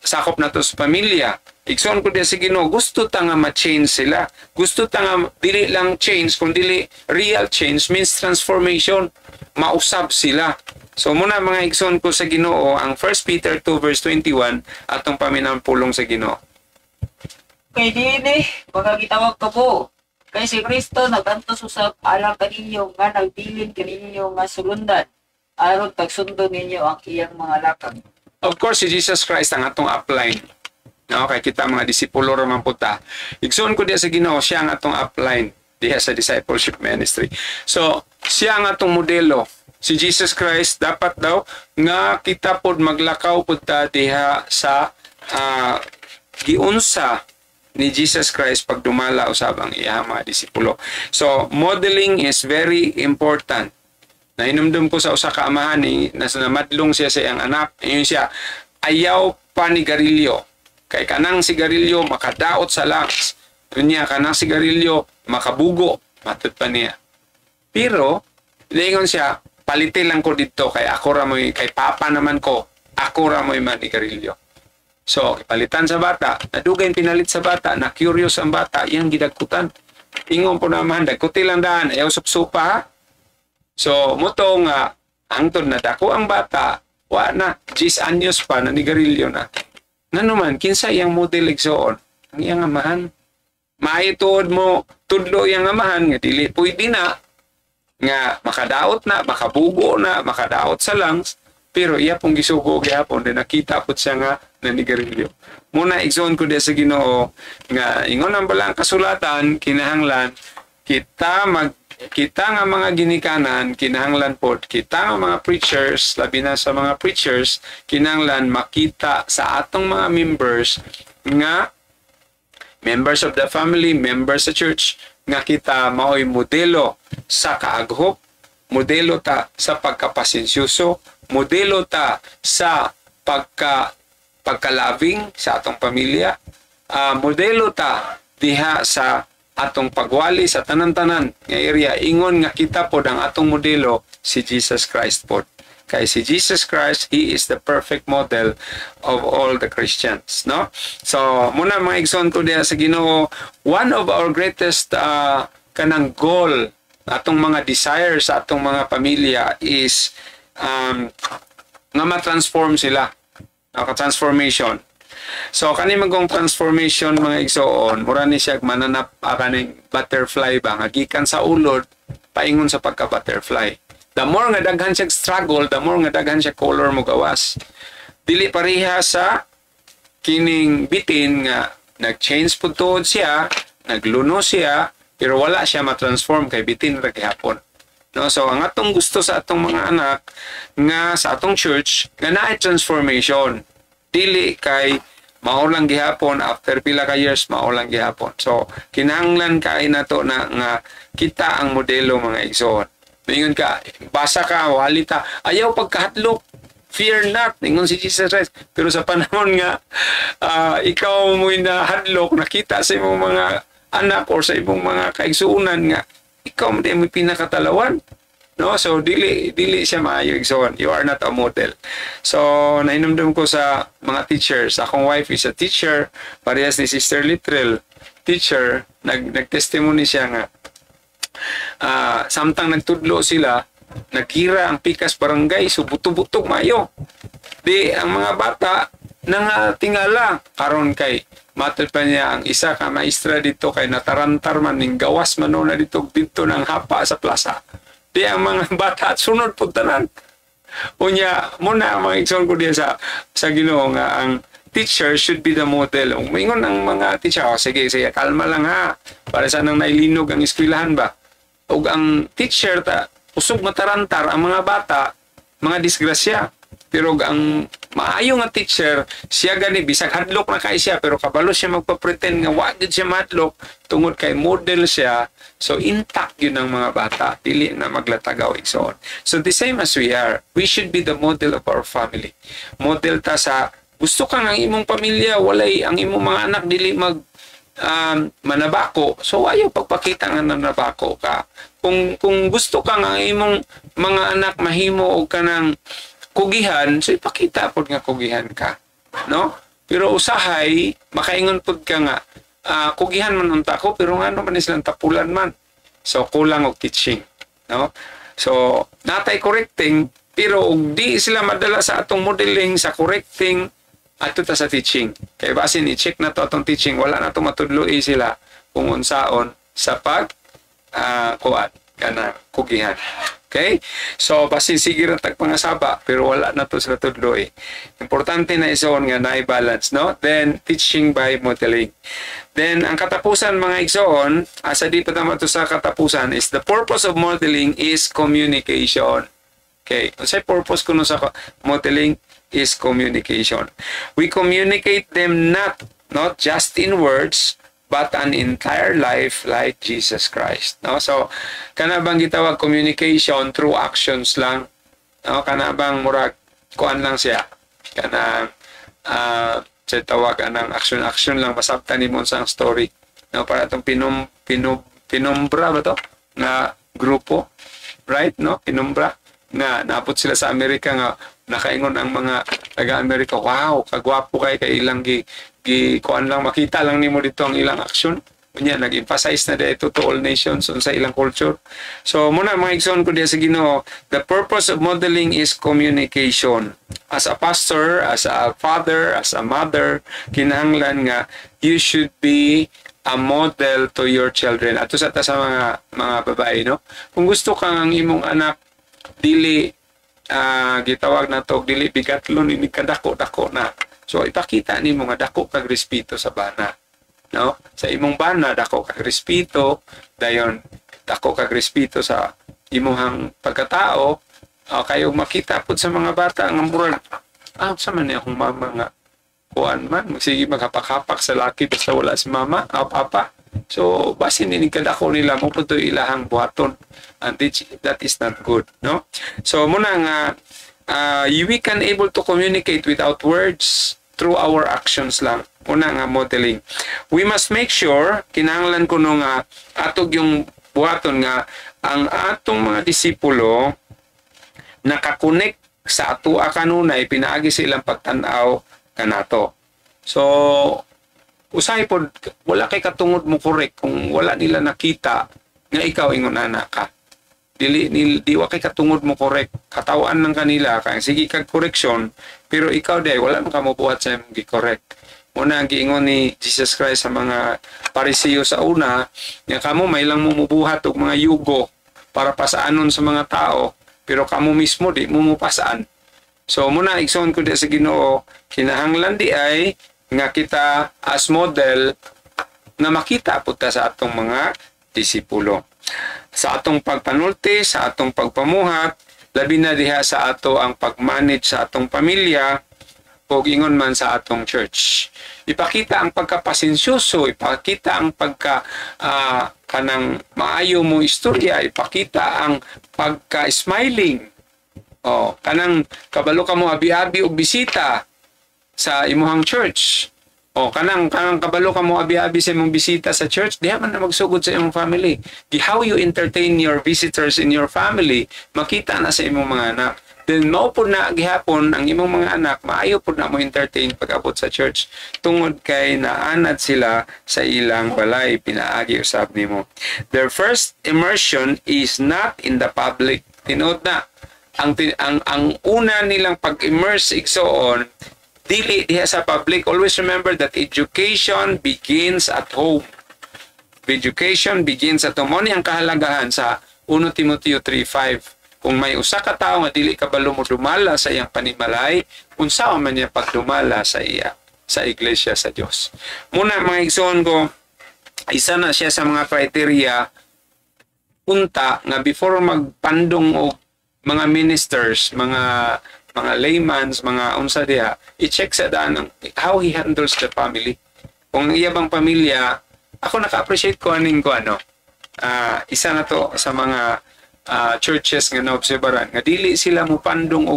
sakop nato sa pamilya. Igsoon ko diya sa Ginoo, gusto ta nga ma-change sila. Gusto ta nga dili lang change, kundi real change means transformation. Mausab sila. So muna mga igsoon ko sa Ginoo, ang 1 Peter 2:21 atong paminampulong sa Ginoo. Kay dili mga gitawag kabo, kay si Kristo nagantos usab alang kaninyo nga nagbilin kaninyo nga sulundan aron pagsundo ninyo ang iyang mga lakang. Of course, si Jesus Christ ang atong upline. No, kay kita mga disipulo ra man puta. Igsoon ko diya sa Ginoo, siya ang atong upline diha sa discipleship ministry. So, siya ang atong modelo. Si Jesus Christ dapat daw nga kita pod maglakaw pud ta diha sa giunsa ni Jesus Christ pag dumala usab ang iyang mga disipulo. So, modeling is very important. Nainumdum ko sa usa ka amahan ni namadlong siya sa iyang anak. Ayun siya, ayaw pa ni garilyo. Kay kanang sigarilyo makadaot sa lungs. Unya kanang sigarilyo makabugo, matud pa niya. Pero lingon siya, palite lang ko dito kay ako ra mo'y kay papa naman ko, ako ra mo'y manigarilyo. So palitan sa bata, nadugay pinalit sa bata, na curious ang bata, iyang gidagkutan. Ingon po naman, dagkuti lang daan, ayaw sup-supa ha. So muto nga hangtod na dako ang bata, wa na 10 anyos pa nanigarilyo na. Nanuman, kinsa iyang model igsoon? Ang iyang amahan. Maituod mo, tudlo iyang amahan, nga dili pwede na, nga makadaot na, makabugo na, makadaot sa lungs, pero iya pong gisugo gihapon, din nakita po siya nga nanigarilyo. Muna, igsoon ko din sa Ginoo, nga ingon ang balang kasulatan, kinahanglan, kita nga mga ginikanan, kinahanglan po, kita nga mga preachers, labi na sa mga preachers, kinahanglan makita sa atong mga members nga members of the family, members sa church, nga kita mao'y modelo sa kaaghop, modelo ta sa pagkapasensyoso, modelo ta sa pagkalabing sa atong pamilya, modelo ta diha sa atong pagwali sa tanan-tanan nga area, ingon nga kita pod ang atong modelo si Jesus Christ pod. Kay si Jesus Christ, He is the perfect model of all the Christians, no? So, muna mga igsoon ko diya sa Ginoo, one of our greatest kanang goal, atong mga desire sa atong mga pamilya is nga ma-transform sila. Transformation. So, kani magong transformation mga igsoon, mura ni siya mananap kaning butterfly ba, nga gikan sa ulod, paingon sa pagka-butterfly. The more nga daghan siya struggle, the more nga daghan siya color mo gawas. Dili pareha sa kining bitin nga nag-change po tuod siya, nagluno siya, pero wala siya ma-transform kay bitin ra gihapon. No, so ang atong gusto sa atong mga anak nga sa atong church nga naay transformation. Dili kay mao lang gihapon after pila ka years mao lang gihapon. So kinahanglan kay nato na nga kita ang modelo mga igsoon. Mingon ka, basa ka, walita, ayaw pagkahatlok. Fear not, ningon si Jesus Christ. Pero sa panahon nga ikaw mo'y nahadlok, nakita sa imong mga anak or sa imong mga kaigsuunan nga ikaw mo din pinakatalawan. No, so dili siya maayo igsoon. You are not a model. So nahinumdum ko sa mga teachers. Akong wife is a teacher, parehas ni Sister Littrell, teacher. Nag-testimony siya nga samtang nagtudlo sila, nagkira ang pikas barangay, so buto-butog mayo. Di ang mga bata nang tingala karon kay matod pa niya ang isa ka maestra dito kay natarantar man ning gawas man na dito ng hapa sa plaza. Di ang mga bata at sunod po tanan. Unya, muna mga igsoon ko diya sa Ginoo nga ang teacher should be the model. Umingon ang mga teacher, sige, kalma lang ha. Para sa nang nailinog ang eskwelahan ba? O ang teacher, usog matarantar ang mga bata, mga disgrasya. Pero ang maayo nga teacher, siya gani, bisag hadlok na kay siya, pero kabalo siya magpa-pretend nga wag siya madlok, tungod kay model siya. So intact yun ang mga bata, dili na maglatagaw igsoon. So the same as we are, we should be the model of our family. Model ta sa gusto kang ang imong pamilya, walay ang imong mga anak dili manabako. So ayaw pagpakita nga nanabako ka. Kung gusto kang ang imong mga anak mahimo og kanang kugihan, so ipakita pod nga kugihan ka, no? Pero usahay makaingon pod ka nga kugihan man unta ko pero ngano man silang tapulan man. So kulang og teaching, no? So natay correcting pero og di sila madala sa atong modeling sa correcting ato ta sa teaching. Kay basin i-check na to atong teaching, wala na to matudloy sila kung unsaon sa pag kuan kana kugihan. Okay? So, basin sige rin tagpangasaba, pero wala na to sila tudloy. Importante na isoon nga na-balance, no? Then, teaching by modeling. Then, ang katapusan mga igsoon, asa di pa naman to sa katapusan, is the purpose of modeling is communication. Okay? Ang say purpose ko no sa modeling is communication. We communicate them not just in words, but an entire life like Jesus Christ. No? So, kana bang gitawag communication through actions lang? No? Kana bang murag kuan lang siya? Kana sa tawagan ng action lang masabtan ni mo sa story. No? Para itong pinumbra ba to? Na grupo. Right? No? Pinumbra. Nga naapot sila sa Amerika nga nakaingon ang mga taga-Amerika, wow, kagwapo kay ilang kuan lang makita lang nimo dito ang ilang action. Unya nag-emphasize na dito to all nations sa ilang culture. So muna mga igsoon ko diya sa Ginoo, the purpose of modeling is communication. As a pastor, as a father, as a mother, kinahanglan nga you should be a model to your children. Ato sa mga babae, no? Kung gusto kang ang imong anak dili gitawag na to dili bigatlon ini kadako-dako na. So ipakita nimo nga dako kag respeto sa bana. No? Sa imong bana dako kag respeto, dayon dako kag respeto sa imong pagkatao, kayo makita pud sa mga bata nga murag sa man ni akong mama nga kuan man sige maghapak-hapak sa laki basta wala si mama, papa. So basin ni kadako nila mo pud ilahang buhaton. And that is not good, no? So muna nga we can able to communicate without words, through our actions lang. Una nga modeling. We must make sure, kinahanglan ko nung atog yung buhaton nga, ang atong mga disipulo nakakonek sa atua kanunay, pinaagi silang pagtanaw kanato. So, usahay po, wala kay katungod mo correct kung wala nila nakita nga ikaw ingon anak ka. Di wa kay katungod mo correct. Katawaan ng kanila, kaya sige kag correction, pero ikaw day, wala man ka mabuhat sa imong gi-correct. Muna ang giingon ni Jesus Christ sa mga Pariseo sa una, nga kamo may lang mumubuhat og mga yugo para pasaanon sa mga tao, pero kamo mismo di mumupasaan. So muna igsoon ko di sa Ginoo, kinahanglan di ay nga kita as model na makita punta sa atong mga disipulo. Sa atong pagpanulti, sa atong pagpamuhat, labi na diha sa ato ang pagmanage sa atong pamilya, o ingon man sa atong church. Ipakita ang pagkapasensyoso, ipakita ang kanang maayo mo istorya, ipakita ang pagka-smiling. Kanang kabalo ka mo abi-abi og bisita sa imuhang church. Kanang kabalo ka mo abi-abi sa imong bisita sa church, diha man na magsugod sa imong family. How you entertain your visitors in your family, makita na sa imong mga anak. Then mao po na gihapon ang imong mga anak, maayo po na mo entertain pag-abot sa church tungod kay naanad sila sa ilang balay, pinaagi usab nimo. Their first immersion is not in the public. Tinuod na ang una nilang pag-immerse igsoon dili diha sa public. Always remember that education begins at home. Education begins at home. Ano ang kahalagahan sa 1 Timoteo 3:5? Kung may usa ka tawo nga dili kabalo mo dumala sa iyang panimalay, unsa man niya pagdumala sa iglesia sa Dios. Muna mga igsoon ko, isa na siya sa mga criteria punta nga before magpandong og mga ministers, mga laymans, mga unsa diha, i-check sa daan how he handles the family. Kung iya bang pamilya, ako naka-appreciate ko aning isa na to sa mga churches nga naobserbaran nga dili sila mo pandong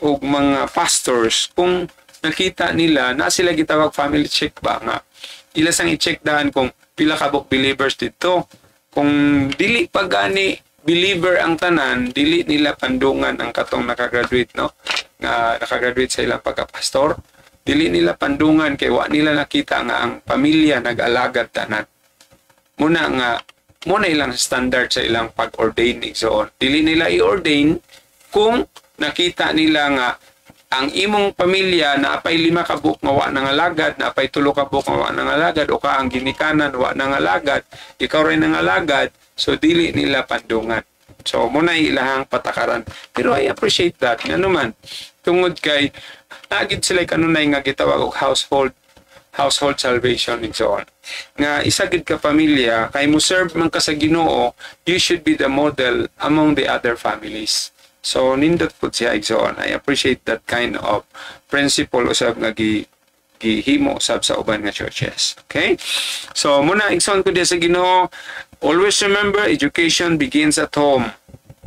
og mga pastors kung nakita nila na sila gitawag family check ba nga ila sang i-check daan kung pila ka believers dito. Kung dili pa gani believer ang tanan, dili nila pandungan ang katong nakagraduate, no, nga nakagraduate sa ilang pagka-pastor, dili nila pandungan kay wa nila nakita nga ang pamilya nag-alagad tanan. Muna ilang standard sa ilang pag-ordaining. So, dili nila i-ordain kung nakita nila nga ang imong pamilya na apay 5 ka buok nga wa nang alagad, na apay 3 ka buok nga wa nang alagad, o ka ang ginikanan wa nang alagad, ikaw rin nang alagad, so dili nila pandungan. So, muna ilahang patakaran. Pero I appreciate that. Nga naman, tungod kay nagid sila kanunay nga gitawag og household salvation and so on. Nga isa gid ka pamilya kay mo serve man ka sa Ginoo, you should be the model among the other families. So nindot pud siya igsoon. I appreciate that kind of principle usab nga gihimo usab sa uban nga churches. Okay? So muna igsoon ko diya sa Ginoo, always remember education begins at home.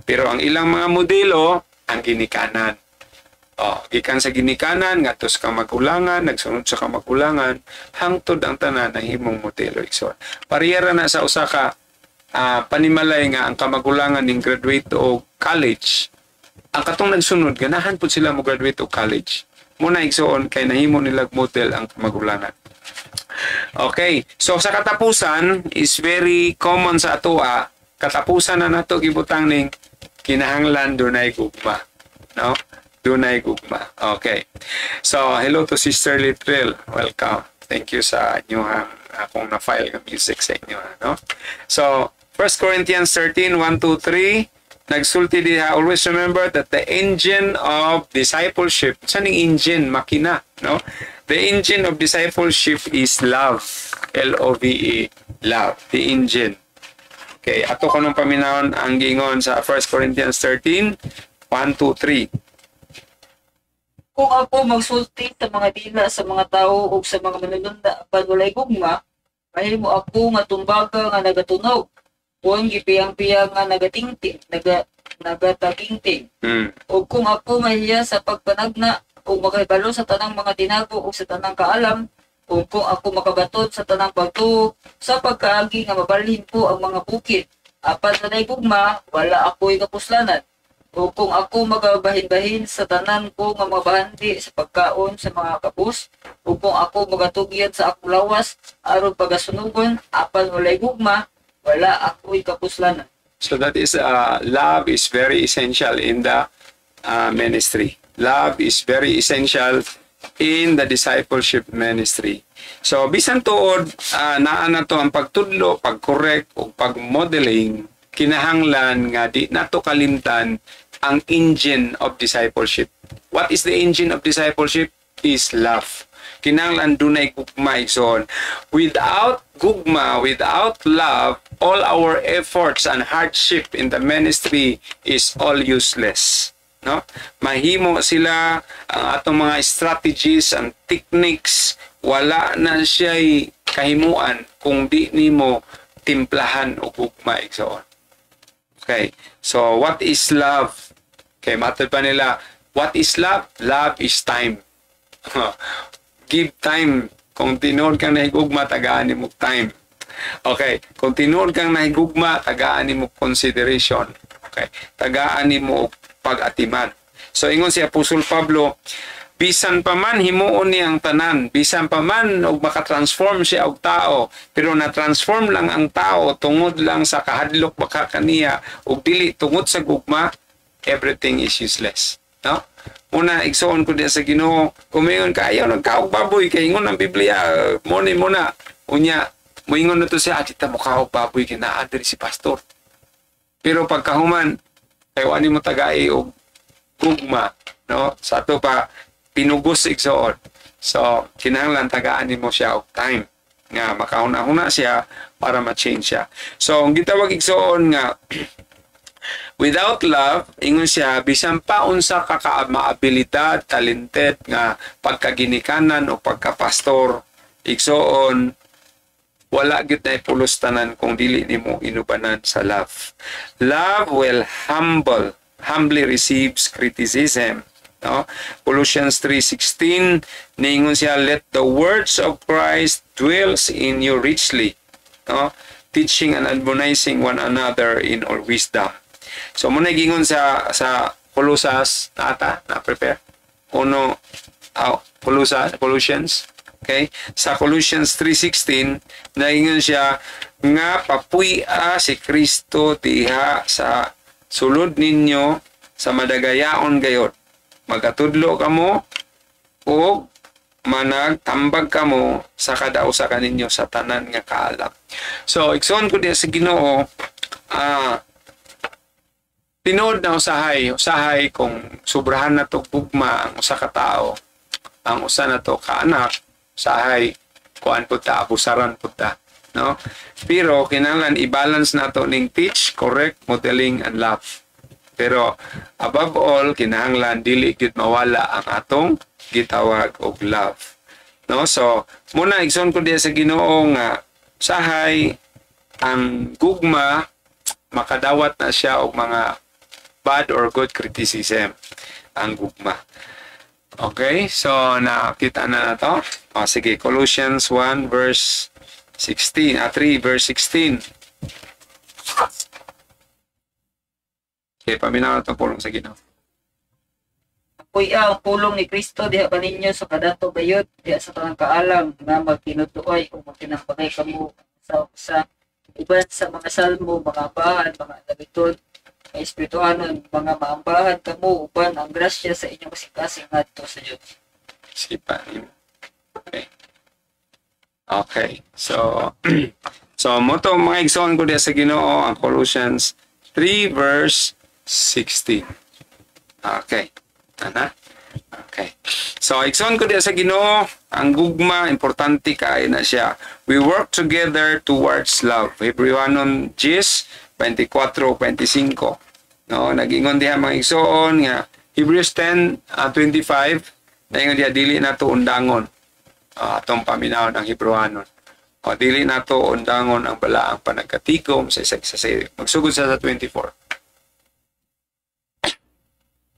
Pero ang ilang mga modelo ang ginikanan. Gikan sa ginikanan, ngatos ka magulangan, nagsunod sa kamagulangan, hangtod ang tanan ng himong modelo. So, pariyara na sa usa ka panimalay nga ang kamagulangan ning graduate o college. Ang katong nagsunod, ganahan po sila mo graduate o college. Muna igsoon kay nahimo nilag model ang kamagulangan. Okay, so sa katapusan is very common sa atoa. Katapusan na nato gibutang ning kinahanglan dunay gugma. No? Dunay gugma. Okay. So, hello to Sister Litril. Welcome. Thank you sa inyo akong na-file ng music sa inyo. No? So, 1 Corinthians 13, 1-3, nagsulti diha, always remember that the engine of discipleship, saan yung engine? Makina. No? The engine of discipleship is love. L-O-V-E. Love. The engine. Okay. Ato ko nung paminahon ang gingon sa 1 Corinthians 13, 1-3. Kung ako magsulti sa mga dila sa mga tao o sa mga manununda apan walay gugma, mahimo ako nga tumbaga nga nagatunog. Kung gipiyang-piyang nga nagatingting, nagatagingting. O kung ako mahiya sa pagpanagna, o makahibalo sa tanang mga tinago o sa tanang kaalam, o kung ako makabaton sa tanang pagtuo sa pagkaagi nga mabalhin ko ang mga bukid. Apan sa gugma, wala ako'y kapuslanan. O kung ako magabahin-bahin sa tanan ko nga mga bahandi sa pagkaon sa mga kapus, o kung ako magatugyan sa akong lawas aron pagasunugon, apan walay gugma, wala ako'y kapuslanan. So that is, love is very essential in the ministry. Love is very essential in the discipleship ministry. So, bisan tuod, naa na to ang pagtudlo, pag-correct, o pag-modeling, kinahanglan nga di nato kalimtan ang engine of discipleship. What is the engine of discipleship? Is love. Kinahanglan dunay gugma igsoon. Without gugma, without love, all our efforts and hardship in the ministry is all useless. No? Mahimo sila ang atong mga strategies and techniques, wala na siya'y kahimuan kung di nimo timplahan o gugma igsoon. Okay. So what is love? Okay, matod pa nila, what is love? Love is time. Give time. Kung tinuod kang nahigugma, tagaan mo time. Okay, kung tinuod kang nahigugma, tagaan mo consideration. Okay, tagaan mo pag-atiman. So ingon si Apostol Pablo, bisan pa man himuon niya ang tanan, bisan pa man og makatransform siya og tao, pero na-transform lang ang tao tungod lang sa kahadlok baka kaniya ug dili tungod sa gugma, everything is useless. No? Una, igsoon ko din sa Ginoo, kumingon ka, ayaw nagkaog baboy, kay ingon ang Biblia, muna, unya, muingon na to siya, atita mo kaog baboy, kinaadri si pastor. Pero pagkahuman, tayo mo tagai o gugma, no? Sa ato pa, pinugos igsoon. So, kinahanglan tagaan mo siya og time nga makahuna-huna siya para ma-change siya. So, ang gitawag igsoon nga, without love, ingon siya, bisan pa unsa ka maabilidad, talented nga pagkaginikanan o pagkapastor, igsoon, wala gid na ipulustanan kung dili nimo inubanan sa love. Love will humbly receives criticism. No? Colossians 3:16, ningon siya, let the words of Christ dwells in you richly. No? Teaching and admonishing one another in all wisdom. So muna gingon sa Colossus na prepare. Colossians. Okay? Sa Colossians 3:16, naingon siya nga papuy-a si Kristo diha sa sulod ninyo sa madagayaon gayod. Magatudlo kamo o managtambag kamo sa kadausa kaninyo sa tanan nga kaalam. So, igsoon ko din sa Ginoo, tinood na usahay kung sobrahan na to gugma ang usa ka tao, ang usa na to kaanak, usahay kuan puta, abusaran puta, no? Pero kinahanglan i-balance nato ning teach, correct, modeling and love. Pero above all, kinahanglan dili gid mawala ang atong gitawag og love. No? So, muna igsoon ko diya sa Ginoo nga usahay ang gugma makadawat na siya og mga bad or good criticism ang gugma. Okay, so nakita na to. O, sige, Colossians 1 verse 16, 3 verse 16. Okay, paminaw na itong pulong sa Ginoo. Ako'y ang pulong ni Kristo diha kaninyo sa kadato gayud, diha sa tanang kaalam nga magtinutuoy o magtinampangay kamo sa uban sa mga salmo, mga bahan, mga alabiton, mga espirituhanon, mga maambahan kamo uban ang grasya sa inyong kasing-kasing ngadto sa Dios. Sipanin. Okay. Okay. So, mo to mga igsoon ko diya sa Ginoo ang Colossians 3 verse 16. Okay. Ana? Okay. So, igsoon ko diya sa Ginoo, ang gugma, importante kaayo na siya. We work together towards love. Hebrewanon 10:24-25. No, nagingon diha mga igsoon nga Hebrews 10:25, naingon diha dili nato undangon. Atong paminaw ng Hebrewanon. O dili nato undangon ang balaang panagkatikom sa magsugod sa 24.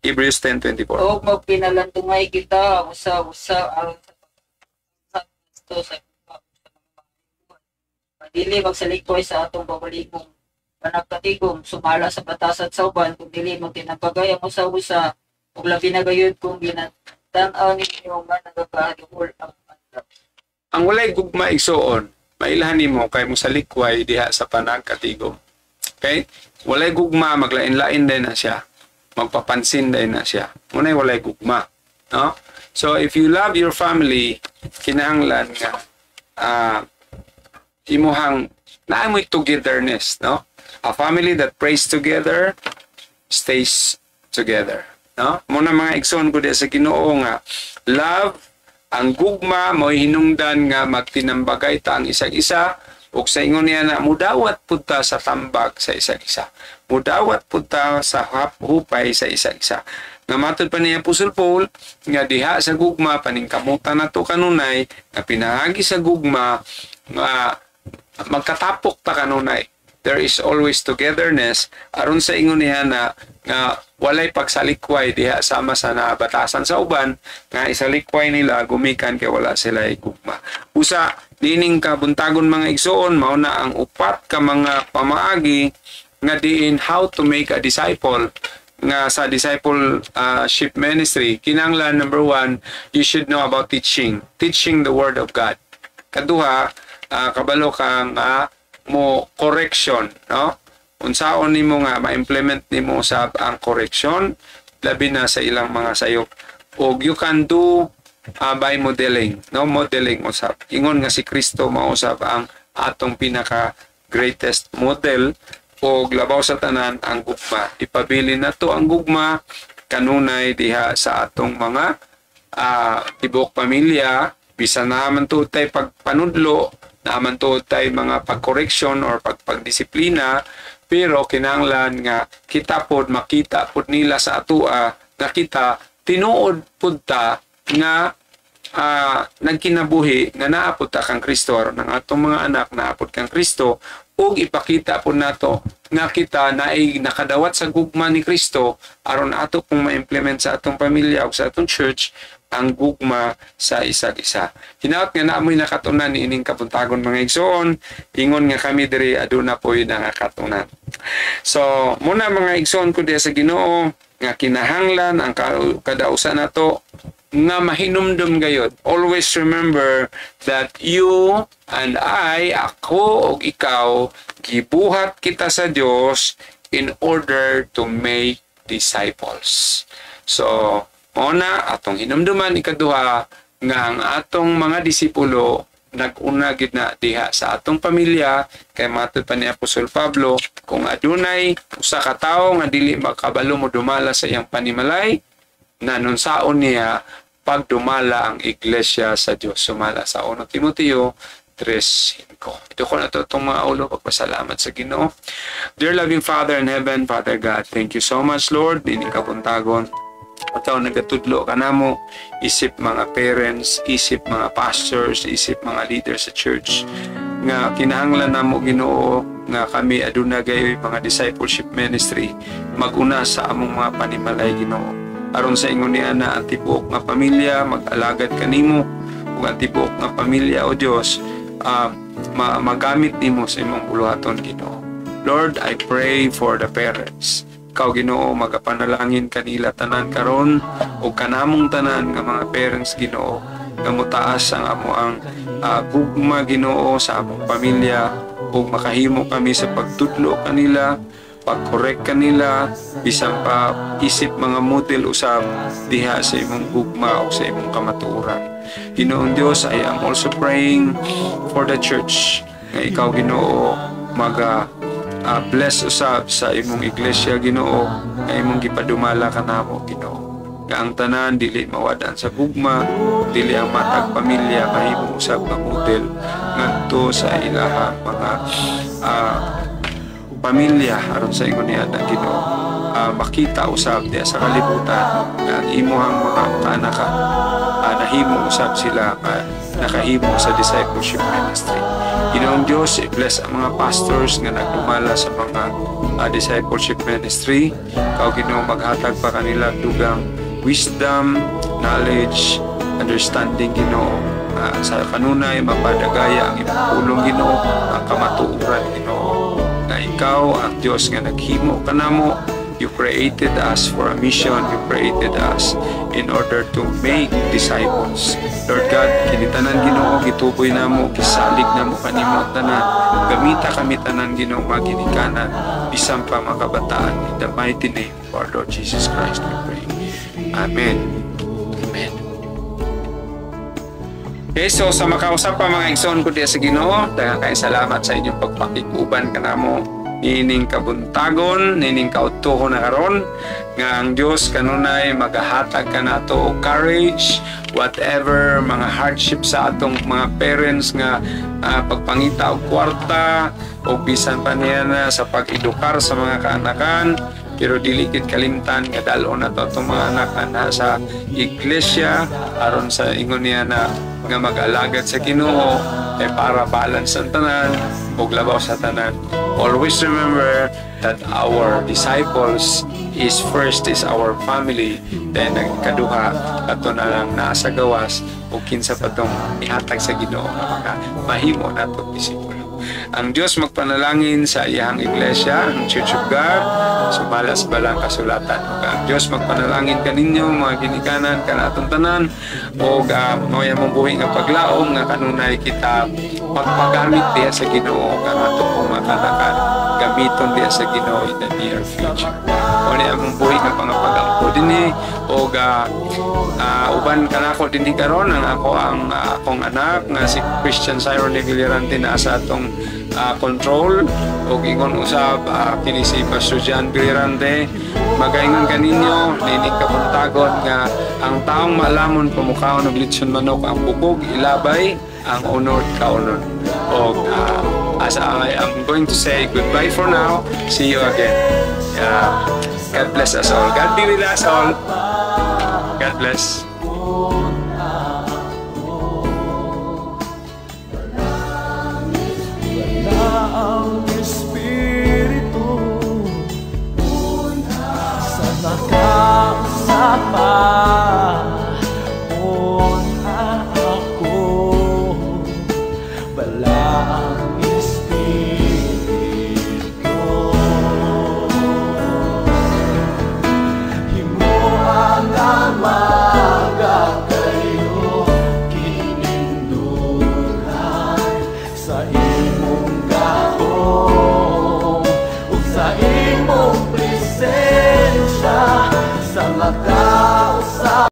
Hebrews 10:24. O magpinalantungay kita usa-usa aron sa Kristo sa dili magsalikoy sa atong pabaligong panagkatigom sumala sa batasan sa uban kung dili mo tinapagay ang usa-usa ug labi na gayud kung ginatan-aw ninyo nga nagakahadungol ang adlaw. Ang walay gugma igsoon, mailahan nimo kay mo sa likway diha sa panagkatigom. Okay? Walay gugma, maglain-lain din na siya. Magpapansin din na siya. Muna'y walay gugma. No? So, if you love your family, kinahanglan nga imuhang naamoy togetherness. No? A family that prays together stays together. No? Muna mga igsoon ko sa Ginoo nga, love, ang gugma, mo'y hinungdan nga magtinambagay ta ang isag-isa, ug sa ingon niya na mudawat punta sa tambag sa isag-isa. Mudawat punta sa hupay sa isag-isa. Nga matod pa niya Apostle Paul, nga diha sa gugma, paningkamutan na to kanunay, nga pinahagi sa gugma, nga magkatapok ta kanunay. There is always togetherness, aron sa ingon niya na nga walay pagsalikway diha sama sa nabatasan sa uban, nga isalikway nila gumikan kay wala sila gugma. Usa dining kabuntagon mga igsoon, mao na ang upat ka mga pamaagi nga diin how to make a disciple nga sa discipleship ministry. Kinahanglan number 1, you should know about teaching the word of God. Kaduha, kabalo ka nga mo correction, no? Unsaon nimo nga ma-implement nimo sa ang correction labi na sa ilang mga sayop. Og you can do by modeling, no? Modeling usab. Ingon nga si Kristo mausab ang atong pinaka greatest model og labaw sa tanan ang gugma. Ipabilin nato ang gugma kanunay diha sa atong mga tibok pamilya, bisan naman to tay pagpanudlo, naman to tay mga pag-correction or pagdisiplina, pero kinahanglan nga kita pod makita pod nila sa atua nga kita tinuod pod ta nga nagkinabuhi nga naapod ta kang Kristo aron ang atong mga anak naapod kang Kristo, ug ipakita pod nato nga kita naay nakadawat sa gugma ni Kristo aron ato pong ma-implement sa atong pamilya ug sa atong church ang gugma sa isag-isa. Hinaot nga naamoy nakatunan ni ining kabuntagon mga igsoon, ingon nga kami diri aduna po'y nakatunan. So, muna mga igsoon ko diya sa Ginoo nga kinahanglan ang kadausan nato nga mahinumdum gayud. Always remember that you and I, ako ug ikaw, gibuhat kita sa Dios in order to make disciples. So, una, atong hinumduman ikaduha nga ang atong mga disipulo nag-una gid na diha sa atong pamilya, kay matod pa ni Apostol Pablo, kung adunay usa ka tawo nga dili makabalo mo dumala sa iyang panimalay, nanunsaon niya pagdumala ang iglesia sa Dios. Sumala sa 1 Timoteo 3:5. Ito ko na itong mga ulo, pagpasalamat sa Ginoo. Dear loving Father in heaven, Father God, thank you so much, Lord, dining kabuntagon. Ataw nagatudlo ka namo, isip mga parents, isip mga pastors, isip mga leaders sa church, nga kinahanglan namo Ginoo nga kami aduna gayoy mga discipleship ministry maguna sa among mga panimalay Ginoo, aron sa ingon niya na ang tibuok nga pamilya mag-alagad kanimo, ug ang tibuok nga pamilya o Dios magamit nimo sa imong buluhaton Ginoo. Lord, I pray for the parents. Ikaw Ginoo, magapanalangin kanila tanan karon o kanamong tanan nga mga parents Ginoo, nga mutaas ang amo ang gugma Ginoo sa among pamilya, o makahimo kami sa pagtudlo kanila, pag-correct kanila, bisan pa isip mga model usab diha sa imong gugma o sa imong kamatuoran. Ginoong Dios, I am also praying for the church nga ikaw Ginoo bless usab sa imong iglesia Ginoo, nga imong gipadumala kanamo Ginoo, nga ang tanan dili mawadan sa gugma, dili ang matag pamilya mahimo usab nga model ngadto sa ilahang mga pamilya aron sa ingon niya na Ginoo, makita usab diya sa kalibutan nga ang imuhang mga anak mahimo usab sila nakahimo sa discipleship ministry. Ginoong Diyos, i-bless ang mga pastors nga nagdumala sa mga discipleship ministry. Kao Ginoo, maghatag pa kanila dugang wisdom, knowledge, understanding, Ginoo. Sa kanunay mapadagaya ang imong pulong, Ginoo, ang kamatuoran, Ginoo, na ikaw ang Diyos nga naghimo kanamo. You created us for a mission. You created us in order to make disciples. Lord God, kinitanan, Ginoo, gituboy namo, gisalig namo kanimo tanan. Gamita kami tanan, Ginoo, maginikanan bisan pa makabataan. In the mighty name of our Lord Jesus Christ we pray. Amen. Amen. Okay, so sa makausap pa mga igsoon ko diya sa Ginoo, daghang kay salamat sa inyong pagpakikuban kanamo. Nining kabuntagon, nining kautuho na karon nga ang Dios kanunay magahatag kanato og courage whatever mga hardship sa atong mga parents nga pagpangita og kwarta o bisan pa niya na sa pag-edukar sa mga kaanakan, pero dili gid kalimtan nga dal-on nato atong mga anak na sa iglesia aron sa ingon niya na nga mag-alagad sa Ginoo para balance ang tanan ug labaw sa tanan. Always remember that our disciples is first is our family, then nagkaduha ato na lang nasa gawas o kinsa pa tong ihatag sa Ginoo nga mahimo nato disipulo. Ang Diyos magpanalangin sa iyang iglesia, ang Church of God, sumalas balang kasulatan. Ang Diyos magpanalangin kaninyo, mga ginikanan, kanatong tanan, o maya mong buhay nga paglaom, nga kanunay kita magpagamit diya sa Ginoo, kanato pong makanakan, gamiton diya sa Ginoo in the near future. O niya mong buhay nga pangapag-angko din o uban kanako din karon ang akong anak nga si Christian Siron Villarante na sa atong control o ingon usab kini si Pastor John Villarante. Magaingon kaninyo nining kabuntagon nga ang taong malamon pamukhaon og litson manok ang bubog ilabay ang unod kaunon. O as I am going to say goodbye for now, see you again. God bless us all. God be with us all. God bless.